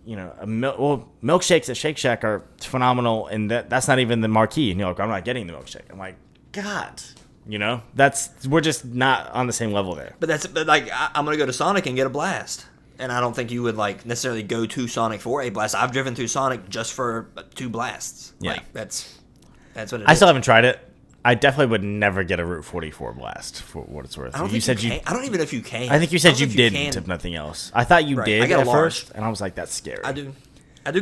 milkshakes at Shake Shack are phenomenal, and that's not even the marquee. And you're like, I'm not getting the milkshake. I'm like, God, we're just not on the same level there. But I'm gonna go to Sonic and get a blast, and I don't think you would necessarily go to Sonic for a blast. I've driven through Sonic just for 2 blasts. Yeah, that's what it is. I still haven't tried it. I definitely would never get a Route 44 blast for what it's worth. I don't even know if you can. I think you said you didn't, if nothing else. I thought you did at first, and I was like, that's scary. I do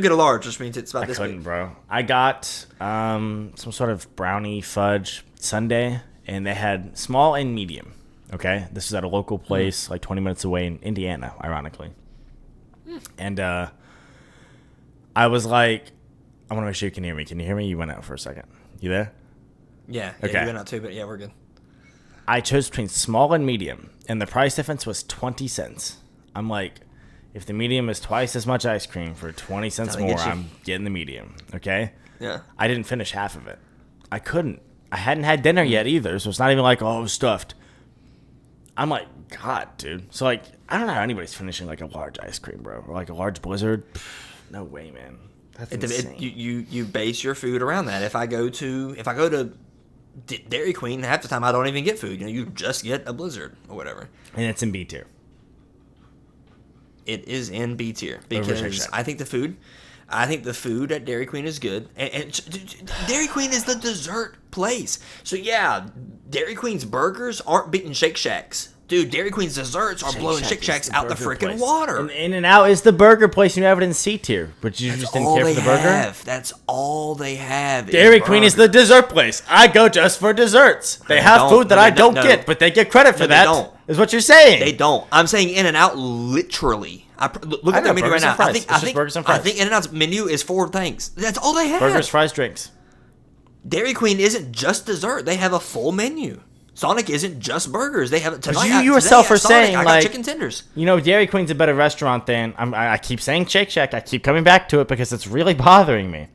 get a large, which means it's about this big. I couldn't, bro. I got some sort of brownie fudge sundae, and they had small and medium. Okay? This is at a local place, like 20 minutes away in Indiana, ironically. And I was like, I want to make sure you can hear me. Can you hear me? You went out for a second. You there? Yeah, okay. You went out too, but yeah, we're good. I chose between small and medium, and the price difference was 20 cents. I'm like, if the medium is twice as much ice cream for 20 cents more, I'm getting the medium, okay? Yeah. I didn't finish half of it. I couldn't. I hadn't had dinner yet either, so it's not even like, oh, it was stuffed. I'm like, God, dude. So, like, I don't know how anybody's finishing, like, a large ice cream, bro, or, like, a large Blizzard. No way, man. That's insane. You base your food around that. If I go to Dairy Queen, half the time I don't even get food. You just get a Blizzard or whatever. And it's in B tier. It is in B tier because I think the food at Dairy Queen is good. And Dairy Queen is the dessert place. So yeah, Dairy Queen's burgers aren't beating Shake Shack's. Dude, Dairy Queen's desserts are blowing Shake Shack's out the freaking water. And In-N-Out is the burger place. You have it in C tier, but you just didn't care for the burger? That's all they have. Dairy Queen is the dessert place. I go just for desserts. They have food that I don't get, but they get credit for that. They don't. Is what you're saying. They don't. I'm saying In-N-Out literally. Look at their menu right now. I think In-N-Out's menu is 4 things. That's all they have. Burgers, fries, drinks. Dairy Queen isn't just dessert. They have a full menu. Sonic isn't just burgers. They have it tonight. You yourself are saying, I got chicken tenders. Dairy Queen's a better restaurant than I keep saying Shake Shack. I keep coming back to it because it's really bothering me.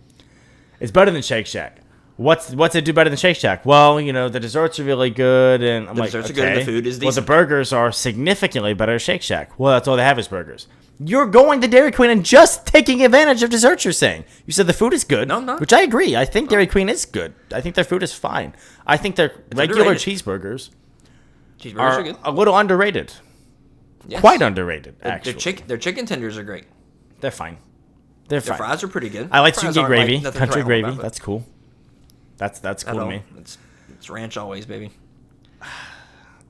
It's better than Shake Shack. What's it do better than Shake Shack? Well, the desserts are really good, and I'm like, desserts are good, and the food is decent. Well, the burgers are significantly better at Shake Shack. Well, that's all they have is burgers. You're going to Dairy Queen and just taking advantage of desserts, you're saying. You said the food is good. No, I'm not. Which I agree. I think Dairy Queen is good. I think their food is fine. I think their regular cheeseburgers are good. A little underrated. Yes. Quite underrated, actually. Their chicken tenders are great. They're fine. Their fries are pretty good. I like Suki gravy, country gravy. That's cool. That's cool to me. It's ranch always, baby.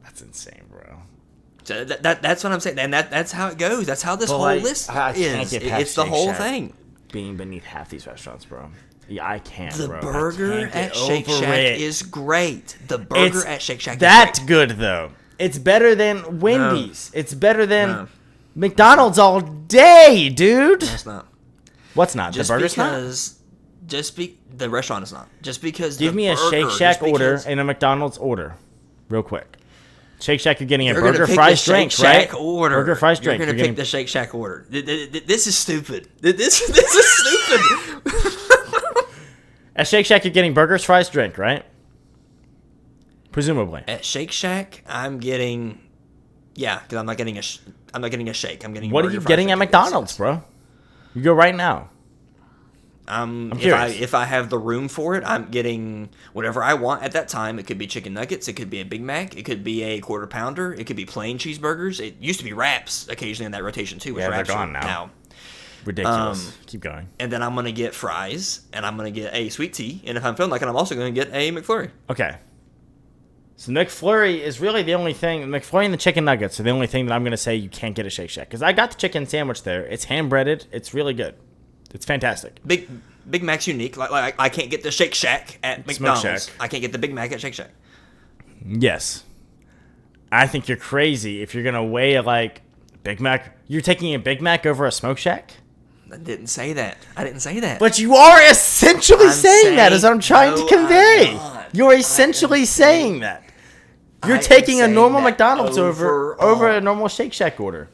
That's insane, bro. So that's what I'm saying, and that's how it goes. That's how this whole list is. It's the whole thing. Being beneath half these restaurants, bro. Yeah, I can't, bro. The burger at Shake Shack is great. The burger at Shake Shack is that's good, though. It's better than Wendy's. No. It's better than McDonald's all day, dude. No, it's not. What's not? The burger's not? The restaurant is not. Just because Give me a Shake Shack order and a McDonald's order. Real quick. Shake Shack, you're getting a burger, fries, drink, right? Burger, fries, drink. You're going to pick the Shake Shack order. This is stupid. This is stupid. At Shake Shack, you're getting burgers, fries, drink, right? Presumably. At Shake Shack, I'm getting, because I'm not getting a shake. I'm getting. What are you getting at McDonald's, bro? You go right now. If I have the room for it, I'm getting whatever I want at that time. It could be chicken nuggets, it could be a Big Mac, it could be a quarter pounder, it could be plain cheeseburgers. It used to be wraps occasionally in that rotation too. Yeah, they're gone now. Ridiculous. Keep going. And then I'm gonna get fries, and I'm gonna get a sweet tea, and if I'm feeling like it, I'm also gonna get a McFlurry. Okay. So McFlurry is really the only thing. McFlurry and the chicken nuggets are the only thing that I'm going to say you can't get at Shake Shack. Because I got the chicken sandwich there. It's hand-breaded. It's really good. It's fantastic. Big Mac's unique. Like I can't get the Shake Shack at McDonald's. Shack. I can't get the Big Mac at Shake Shack. Yes. I think you're crazy if you're going to weigh like Big Mac. You're taking a Big Mac over a Smoke Shack? I didn't say that. But you are essentially saying that, as I'm trying to convey. You're essentially saying that. You're taking a normal McDonald's over a normal Shake Shack order.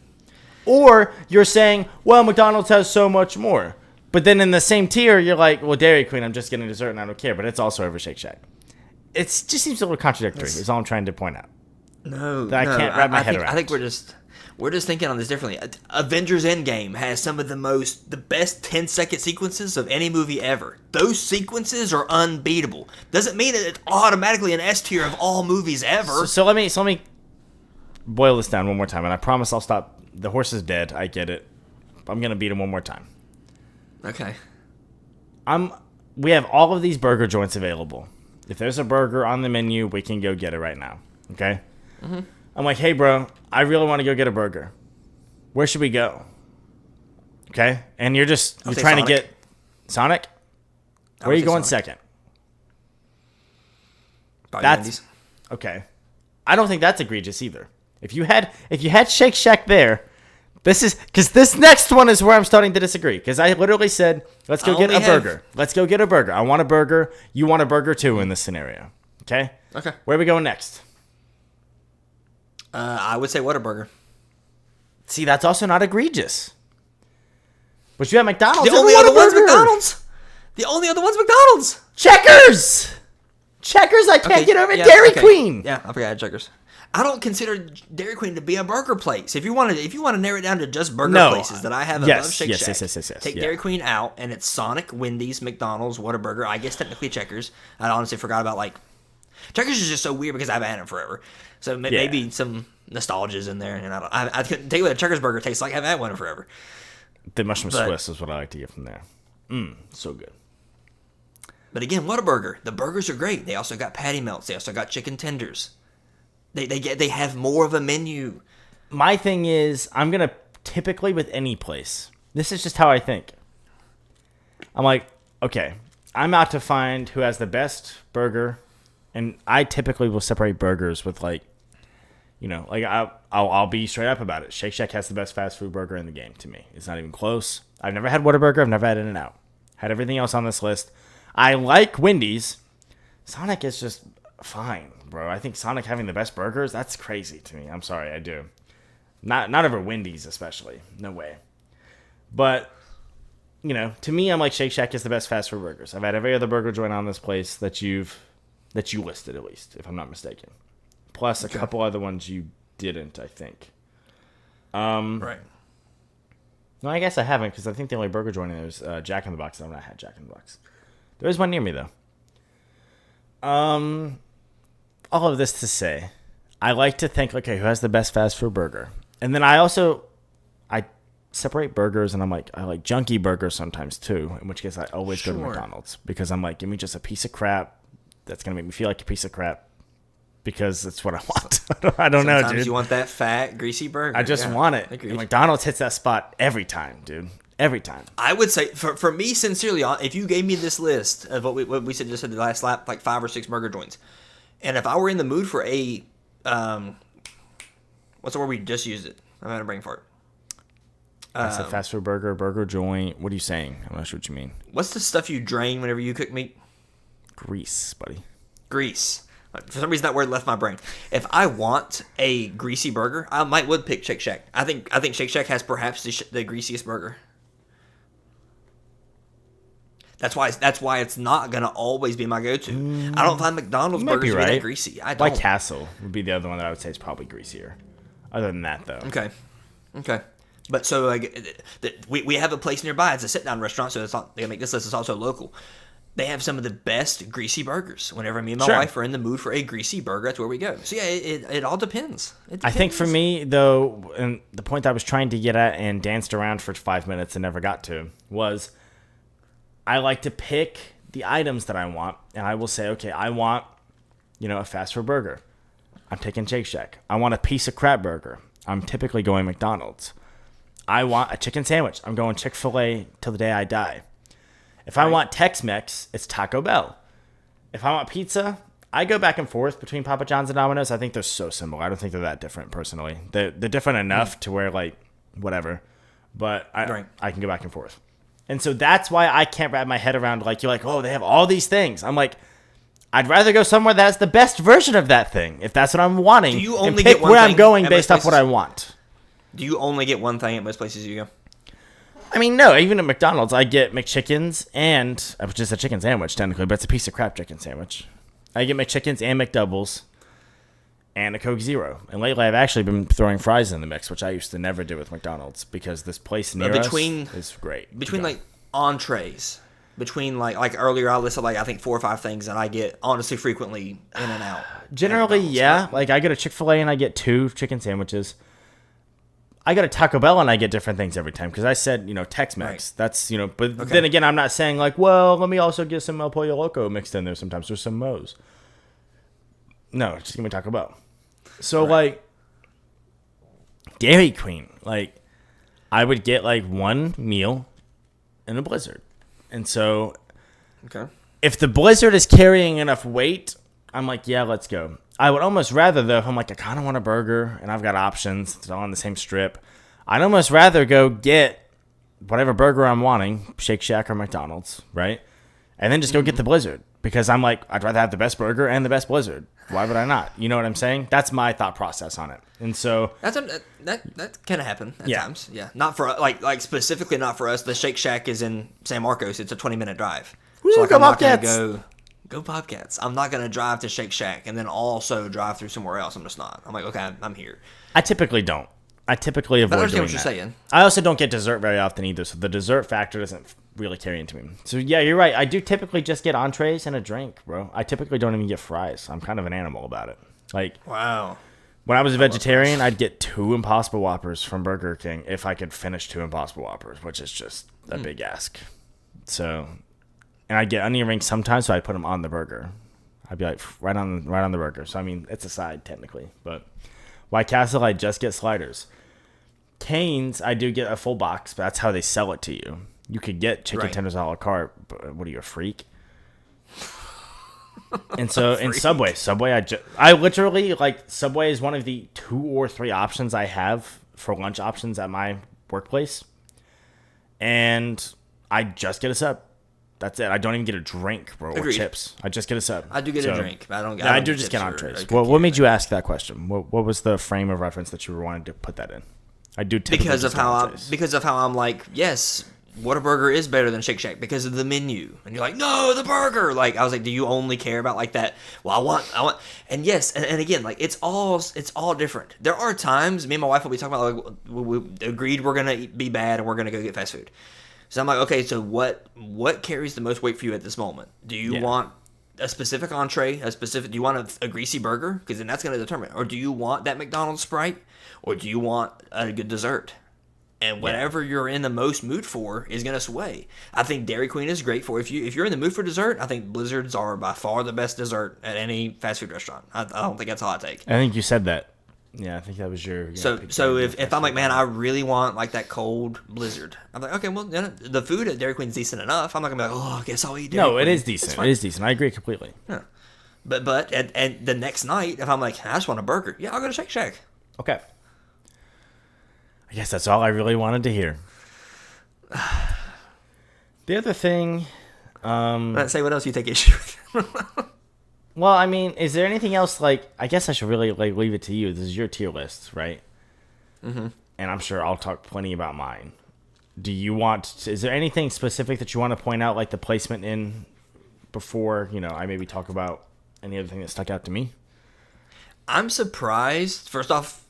Or you're saying, well, McDonald's has so much more. But then in the same tier, you're like, well, Dairy Queen, I'm just getting dessert and I don't care. But it's also over Shake Shack. It just seems a little contradictory, is all I'm trying to point out. I can't wrap my head around. I think we're just thinking on this differently. Avengers Endgame has some of the best 10-second sequences of any movie ever. Those sequences are unbeatable. Doesn't mean that it's automatically an S tier of all movies ever. So let me boil this down one more time, and I promise I'll stop. The horse is dead. I get it. I'm gonna beat him one more time. Okay. We have all of these burger joints available. If there's a burger on the menu, we can go get it right now. Okay. Mm-hmm. I'm like, hey, bro, I really want to go get a burger. Where should we go? Okay? And you're trying to get Sonic? Where are you going second? That's okay. I don't think that's egregious either. If you had Shake Shack there, this next one is where I'm starting to disagree. Because I literally said, let's go get a burger. Let's go get a burger. I want a burger. You want a burger too in this scenario. Okay? Okay. Where are we going next? I would say Whataburger. See, that's also not egregious. But you have McDonald's. The only other one's McDonald's. The only other one's McDonald's. Checkers. I can't get over Dairy Queen. Yeah, I forgot Checkers. I don't consider Dairy Queen to be a burger place. If you want to narrow it down to just burger places that I have above Shake Shack, take Dairy Queen out, and it's Sonic, Wendy's, McDonald's, Whataburger. I guess technically Checkers. I honestly forgot about Checkers is just so weird because I haven't had it forever. So maybe some nostalgia's in there, and I couldn't tell you what a Checkers burger tastes like. I haven't had one in forever. The mushroom Swiss is what I like to get from there. So good. But again, Whataburger. The burgers are great. They also got patty melts. They also got chicken tenders. They have more of a menu. My thing is, I'm gonna typically with any place. This is just how I think. I'm like, okay, I'm out to find who has the best burger. And I typically will separate burgers with I'll be straight up about it. Shake Shack has the best fast food burger in the game to me. It's not even close. I've never had Whataburger. I've never had In-N-Out. Had everything else on this list. I like Wendy's. Sonic is just fine, bro. I think Sonic having the best burgers, that's crazy to me. I'm sorry, I do. Not over Wendy's especially. No way. But, to me, I'm like Shake Shack is the best fast food burgers. I've had every other burger joint on this place that you listed, at least, if I'm not mistaken. Plus a couple other ones you didn't, I think. Right. No, I guess I haven't, because I think the only burger joint in there is Jack in the Box. I've not had Jack in the Box. There is one near me, though. All of this to say, I like to think, okay, who has the best fast food burger? And then I separate burgers, and I like junky burgers sometimes, too, in which case I always go to McDonald's, because I'm like, give me just a piece of crap that's going to make me feel like a piece of crap, because that's what I want. I don't know, dude. Sometimes you want that fat, greasy burger. I just want it. And McDonald's hits that spot every time, dude. Every time. I would say, for me, sincerely, if you gave me this list of what we said just at the last lap, like 5 or 6 burger joints, and if I were in the mood for a, what's the word we just used it? I'm having a brain fart. I said fast food burger joint. What are you saying? I'm not sure what you mean. What's the stuff you drain whenever you cook meat? Grease, buddy. Grease. For some reason, that word left my brain. If I want a greasy burger, I would pick Shake Shack. I think Shake Shack has perhaps the greasiest burger. That's why it's not gonna always be my go-to. I don't find McDonald's burgers to be that greasy. I don't. White Castle would be the other one that I would say is probably greasier. Other than that, though. Okay. But so like, we have a place nearby. It's a sit-down restaurant, so it's not. They make this list. It's also local. They have some of the best greasy burgers. Whenever me and my wife are in the mood for a greasy burger, that's where we go. So yeah, it all depends. I think for me though, and the point I was trying to get at and danced around for 5 minutes and never got to was, I like to pick the items that I want, and I will say, okay, I want, a fast food burger. I'm taking Shake Shack. I want a piece of crab burger. I'm typically going McDonald's. I want a chicken sandwich. I'm going Chick-fil-A till the day I die. If I want Tex-Mex, it's Taco Bell. If I want pizza, I go back and forth between Papa John's and Domino's. I think they're so similar. I don't think they're that different, personally. They're different enough to where, like, whatever. But I can go back and forth. And so that's why I can't wrap my head around, like, you're like, oh, they have all these things. I'm like, I'd rather go somewhere that has the best version of that thing, if that's what I'm wanting. Do you only and pick get one where thing I'm going at based off what I want. Do you only get one thing at most places you go? I mean, no. Even at McDonald's, I get McChickens and which is a chicken sandwich technically, but it's a piece of crap chicken sandwich. I get McChickens and McDoubles and a Coke Zero. And lately, I've actually been throwing fries in the mix, which I used to never do with McDonald's because this place near us is great. Between like entrees, between like earlier I listed like I think 4 or 5 things that I get honestly frequently in and out. Generally, yeah. Like I get a Chick-fil-A and I get 2 chicken sandwiches. I got a Taco Bell and I get different things every time because I said, Tex-Mex. Right. That's, but then again, I'm not saying like, well, let me also get some El Pollo Loco mixed in there sometimes. There's some Moe's. No, just give me Taco Bell. So like Dairy Queen, like I would get like one meal and a Blizzard. And so if the Blizzard is carrying enough weight, I'm like, yeah, let's go. I would almost rather, though, if I'm like, I kind of want a burger and I've got options, it's all on the same strip, I'd almost rather go get whatever burger I'm wanting, Shake Shack or McDonald's, right? And then just go get the Blizzard because I'm like, I'd rather have the best burger and the best Blizzard. Why would I not? You know what I'm saying? That's my thought process on it. And so that can happen at times. Yeah, not for like specifically not for us. The Shake Shack is in San Marcos. It's a 20-minute drive. Woo, so like, I'm not gonna Go Bobcats. I'm not going to drive to Shake Shack and then also drive through somewhere else. I'm just not. I'm like, okay, I'm here. I typically don't. I typically avoid doing that. I understand what you're saying. I also don't get dessert very often either, so the dessert factor doesn't really carry into me. So yeah, you're right. I do typically just get entrees and a drink, bro. I typically don't even get fries. I'm kind of an animal about it. Like, wow. When I was a vegetarian, I'd get 2 Impossible Whoppers from Burger King if I could finish 2 Impossible Whoppers, which is just a big ask. So, and I'd get onion rings sometimes, so I'd put them on the burger. I'd be like, right on the burger. So, I mean, it's a side, technically. But White Castle, I just get sliders. Cane's, I do get a full box, but that's how they sell it to you. You could get chicken tenders a la carte, but what are you, a freak? And so, in Subway, I literally, like, Subway is one of the 2 or 3 options I have for lunch options at my workplace. And I just get a sub. That's it. I don't even get a drink, bro, or chips. I just get a sub. I do get a drink, but I do just get entrees. Well, what made you ask that question? What was the frame of reference that you were wanting to put that in? I do typically because of how I'm like, yes, Whataburger is better than Shake Shack because of the menu. And you're like, no, the burger. Like, I was like, do you only care about like that? Well, I want, and yes, and again, like it's all different. There are times me and my wife will be talking about like we agreed we're gonna be bad and we're gonna go get fast food. So I'm like, okay, so what carries the most weight for you at this moment? Do you want a specific entree, do you want a greasy burger? Because then that's going to determine. Or do you want that McDonald's Sprite? Or do you want a good dessert? And whatever you're in the most mood for is going to sway. I think Dairy Queen is great for if you're in the mood for dessert. I think Blizzards are by far the best dessert at any fast food restaurant. I don't think that's a hot take. I think you said that. Yeah, I think that was your... So if I'm like, man, I really want like that cold Blizzard. I'm like, okay, well, the food at Dairy Queen's decent enough. I'm not going to be like, oh, I guess I'll eat Dairy Queen. No, it is decent. It is decent. I agree completely. Yeah. But and the next night, if I'm like, I just want a burger, yeah, I'll go to Shake Shack. Okay. I guess that's all I really wanted to hear. The other thing... Let's say what else you take issue with. Well, I mean, is there anything else, like, I guess I should really, like, leave it to you. This is your tier list, right? Mm-hmm. And I'm sure I'll talk plenty about mine. Is there anything specific that you want to point out, like the placement in before, I maybe talk about any other thing that stuck out to me? I'm surprised, first off,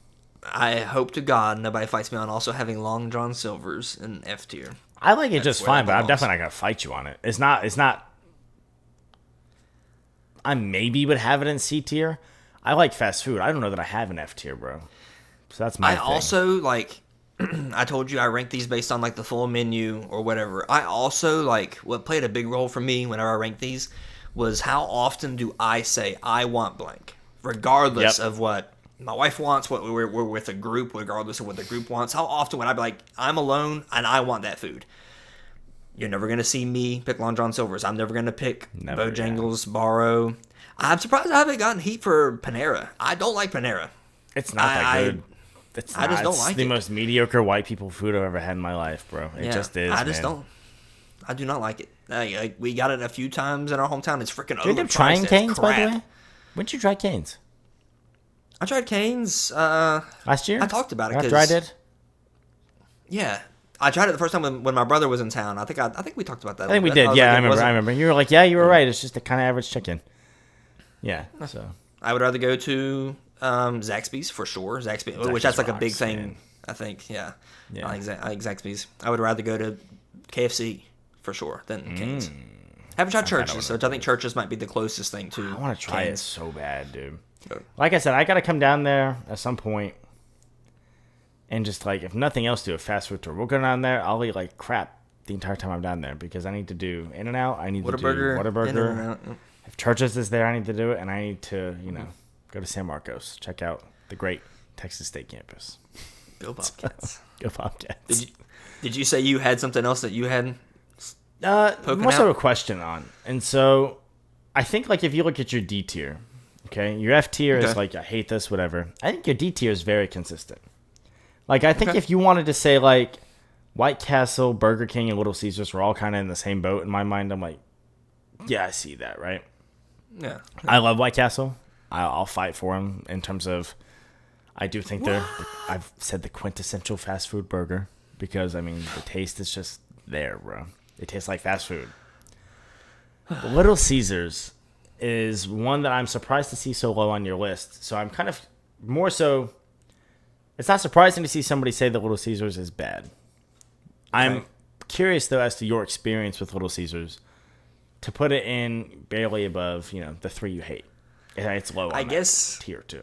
I hope to God nobody fights me on also having Long John Silver's in F tier. I like it just fine, but I'm definitely not gonna fight you on it. It's not. I maybe would have it in C tier. I like fast food. I don't know that I have an F tier, bro. So that's my thing. Also like. I told you I rank these based on like the full menu or whatever. I also like what played a big role for me whenever I ranked these was how often do I say I want blank, regardless of what my wife wants, what we're with a group, regardless of what the group wants. How often would I be like, I'm alone and I want that food? You're never gonna see me pick Long John Silver's. I'm never gonna pick Bojangles, Barrow. I'm surprised I haven't gotten heat for Panera. I don't like Panera. It's not that good. I just don't like it. It's the most mediocre white people food I've ever had in my life, bro. It just is. I do not like it. Like, we got it a few times in our hometown. It's freaking overpriced. Did you end up trying Cane's, by the way? When did you try Cane's? I tried Cane's last year. I talked about it. After I did. Yeah, I tried it the first time when my brother was in town. I think we talked about that. I think we did. Yeah, I remember. You were like, yeah, you were right. It's just a kind of average chicken. Yeah. So I would rather go to Zaxby's for sure. Zaxby's, which that's like a big thing. Man. I think. Yeah. I like Zaxby's. I would rather go to KFC for sure than Cane's. Haven't tried Church's, which I think Church's might be the closest thing to. I want to try Cane's. It so bad, dude. Like I said, I got to come down there at some point and just like, if nothing else, do a fast food tour. We'll go down there. I'll eat like crap the entire time I'm down there because I need to do In-N-Out. I need to do Whataburger. If Church's is there, I need to do it, and I need to, go to San Marcos, check out the great Texas State campus. Go Bobcats. Go Bobcats. Did you say you had something else that you had? More so a question on, and so I think like if you look at your D tier. Okay, your F tier is like, I hate this, whatever. I think your D tier is very consistent. Like, I think if you wanted to say, like, White Castle, Burger King, and Little Caesars were all kind of in the same boat in my mind, I'm like, yeah, I see that, right? Yeah. I love White Castle. I'll fight for them in terms of, I do think I've said the quintessential fast food burger because, I mean, the taste is just there, bro. It tastes like fast food. But Little Caesars is one that I'm surprised to see so low on your list. So I'm kind of more so. It's not surprising to see somebody say that Little Caesars is bad. I'm curious though as to your experience with Little Caesars to put it in barely above, the three you hate. It's low. I guess tier 2.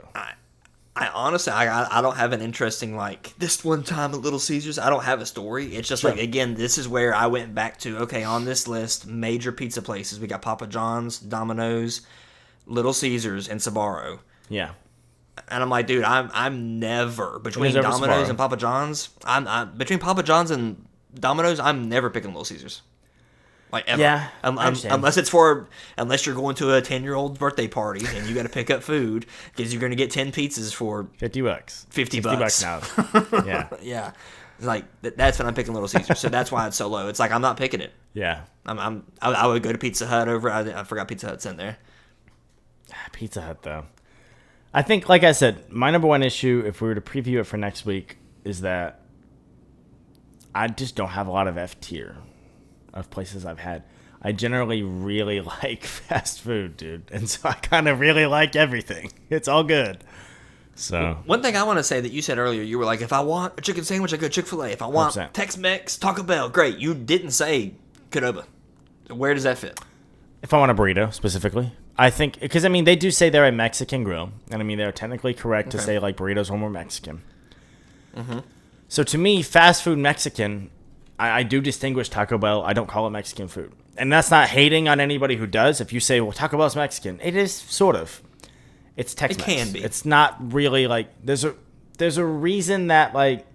I honestly, I don't have an interesting, like, this one time at Little Caesars. I don't have a story. It's just like, again, this is where I went back to, okay, on this list, major pizza places. We got Papa John's, Domino's, Little Caesars, and Sbarro. Yeah. And I'm like, dude, I'm never, between Domino's and Papa John's, between Papa John's and Domino's, I'm never picking Little Caesars. Like, ever. Yeah, unless you're going to a 10-year-old birthday party and you got to pick up food because you're going to get 10 pizzas for $50. $50 now. Yeah, yeah. Like that's when I'm picking Little Caesars. So that's why it's so low. It's like I'm not picking it. Yeah, I would go to Pizza Hut over. I forgot Pizza Hut's in there. Pizza Hut though. I think, like I said, my number one issue, if we were to preview it for next week, is that I just don't have a lot of F tier of places I've had. I generally really like fast food, dude. And so I kind of really like everything. It's all good. So one thing I want to say that you said earlier, you were like, if I want a chicken sandwich, I go Chick-fil-A. If I want 100%. Tex-Mex, Taco Bell, great. You didn't say Qdoba. Where does that fit? If I want a burrito, specifically. I think, because, I mean, they do say they're a Mexican grill. And, I mean, they're technically correct to say, like, burritos are more Mexican. Mm-hmm. So, to me, fast food Mexican, I do distinguish Taco Bell. I don't call it Mexican food. And that's not hating on anybody who does. If you say, well, Taco Bell's Mexican, it is sort of. It's Tex-Mex. It can be. It's not really, like, there's a reason that, like,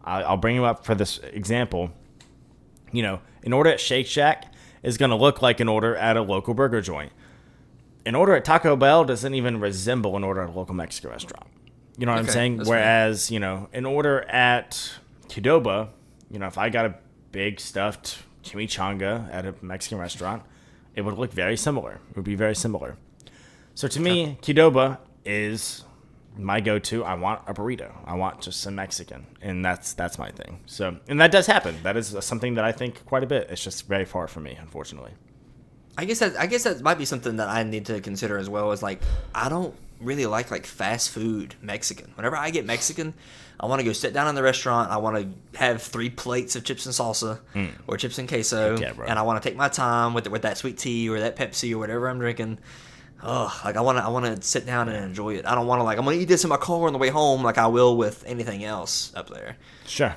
I'll bring you up for this example. An order at Shake Shack is going to look like an order at a local burger joint. An order at Taco Bell doesn't even resemble an order at a local Mexican restaurant. You know what I'm saying? Whereas, an order at Qdoba, if I got a big stuffed chimichanga at a Mexican restaurant, it would look very similar. It would be very similar. So to me, Qdoba is my go-to. I want a burrito. I want just some Mexican, and that's my thing. So, and that does happen. That is something that I think quite a bit. It's just very far from me, unfortunately. I guess that might be something that I need to consider as well. Is like, I don't really like fast food Mexican. Whenever I get Mexican, I want to go sit down in the restaurant. I want to have 3 plates of chips and salsa or chips and queso, and I want to take my time with that sweet tea or that Pepsi or whatever I'm drinking. Oh, I want to sit down and enjoy it. I don't want to I'm going to eat this in my car on the way home like I will with anything else up there. Sure.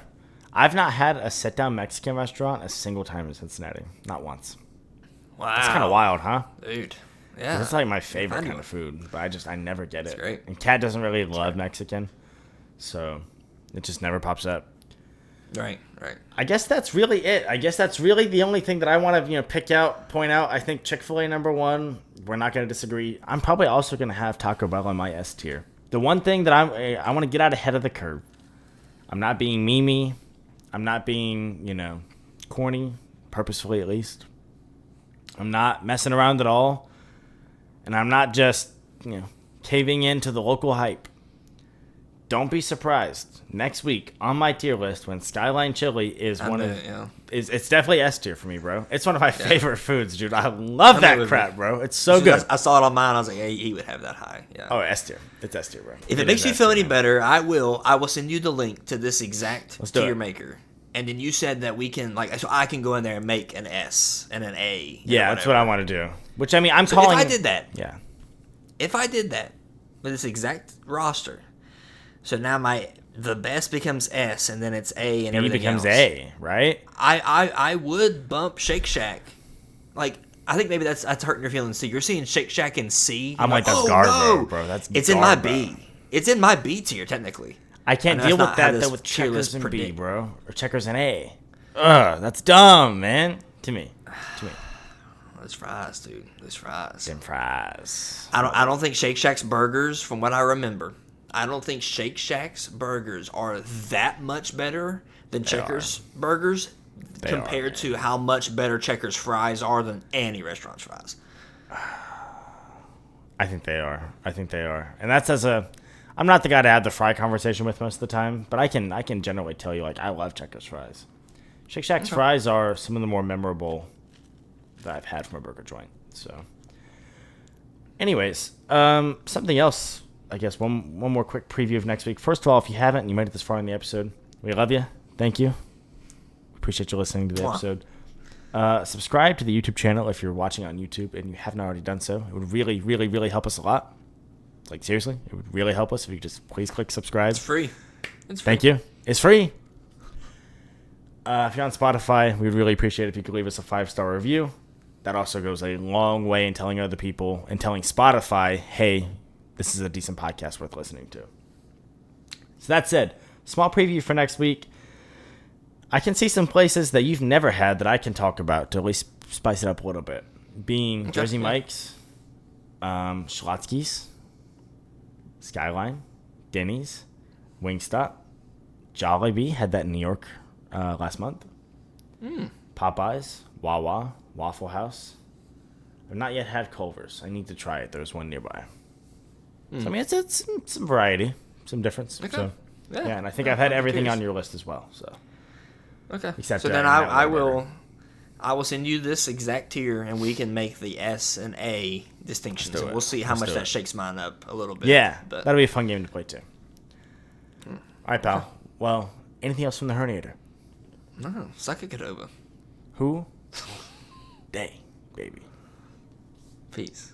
I've not had a sit-down Mexican restaurant a single time in Cincinnati. Not once. Wow. That's kind of wild, huh? Dude. Yeah. It's like my favorite kind of food, but I never get it. Great. And Kat doesn't really love Mexican, so it just never pops up. Right. I guess that's really it. I guess that's really the only thing that I want to, point out. I think Chick-fil-A number 1. We're not going to disagree. I'm probably also going to have Taco Bell on my S tier. The one thing that I want to get out ahead of the curve. I'm not being memey. I'm not being, corny, purposefully at least. I'm not messing around at all. And I'm not just, caving into the local hype. Don't be surprised next week on my tier list when Skyline Chili is it's definitely S tier for me, bro. It's one of my favorite foods, dude. I love that crap, bro. It's so good. I saw it on mine. I was like, hey, he would have that high. Yeah. Oh, S tier. It's S tier, bro. If it makes you feel any better, I will send you the link to this exact tier maker. And then you said that we can so I can go in there and make an S and an A. Yeah, that's what I want to do. Which I'm calling. If I did that. Yeah. If I did that with this exact roster. So now the best becomes S, and then it's A, and everything becomes else. A, right? I would bump Shake Shack. I think maybe that's hurting your feelings too. You're seeing Shake Shack in C. I'm like, that's garbage, bro. It's in my B. It's in my B tier technically. I can't deal with that though with checkers and B, bro, or checkers and A. Ugh, that's dumb, man. To me. Those fries, dude. Those fries. Them fries. I don't think Shake Shack's burgers, from what I remember, I don't think Shake Shack's burgers are that much better than Checkers burgers compared to how much better Checkers fries are than any restaurant's fries. I think they are. And that's I'm not the guy to have the fry conversation with most of the time, but I can generally tell you, I love Checkers fries. Shake Shack's fries are some of the more memorable that I've had from a burger joint. So, anyways, something else. I guess one more quick preview of next week. First of all, if you haven't and you made it this far in the episode, we love you. Thank you. Appreciate you listening to the episode. Subscribe to the YouTube channel if you're watching on YouTube and you haven't already done so. It would really, really, really help us a lot. Seriously, it would really help us if you just please click subscribe. It's free. Thank you. It's free. If you're on Spotify, we'd really appreciate it if you could leave us a 5-star review. That also goes a long way in telling other people and telling Spotify, hey, this is a decent podcast worth listening to. So that said, small preview for next week. I can see some places that you've never had that I can talk about to at least spice it up a little bit. Being Jersey Mike's, Schlotsky's, Skyline, Denny's, Wingstop, Jollibee, had that in New York last month. Popeyes, Wawa, Waffle House. I've not yet had Culver's. I need to try it. There's one nearby. So, it's some variety, some difference. Okay. So, yeah, and I think I've had everything on your list as well. So, okay. Except so then I will send you this exact tier, and we can make the S and A distinctions. And we'll see how much that shakes mine up a little bit. Yeah, that'll be a fun game to play too. All right, pal. Okay. Well, anything else from the Herniator? No, suck it over. Who? Dang, baby. Peace.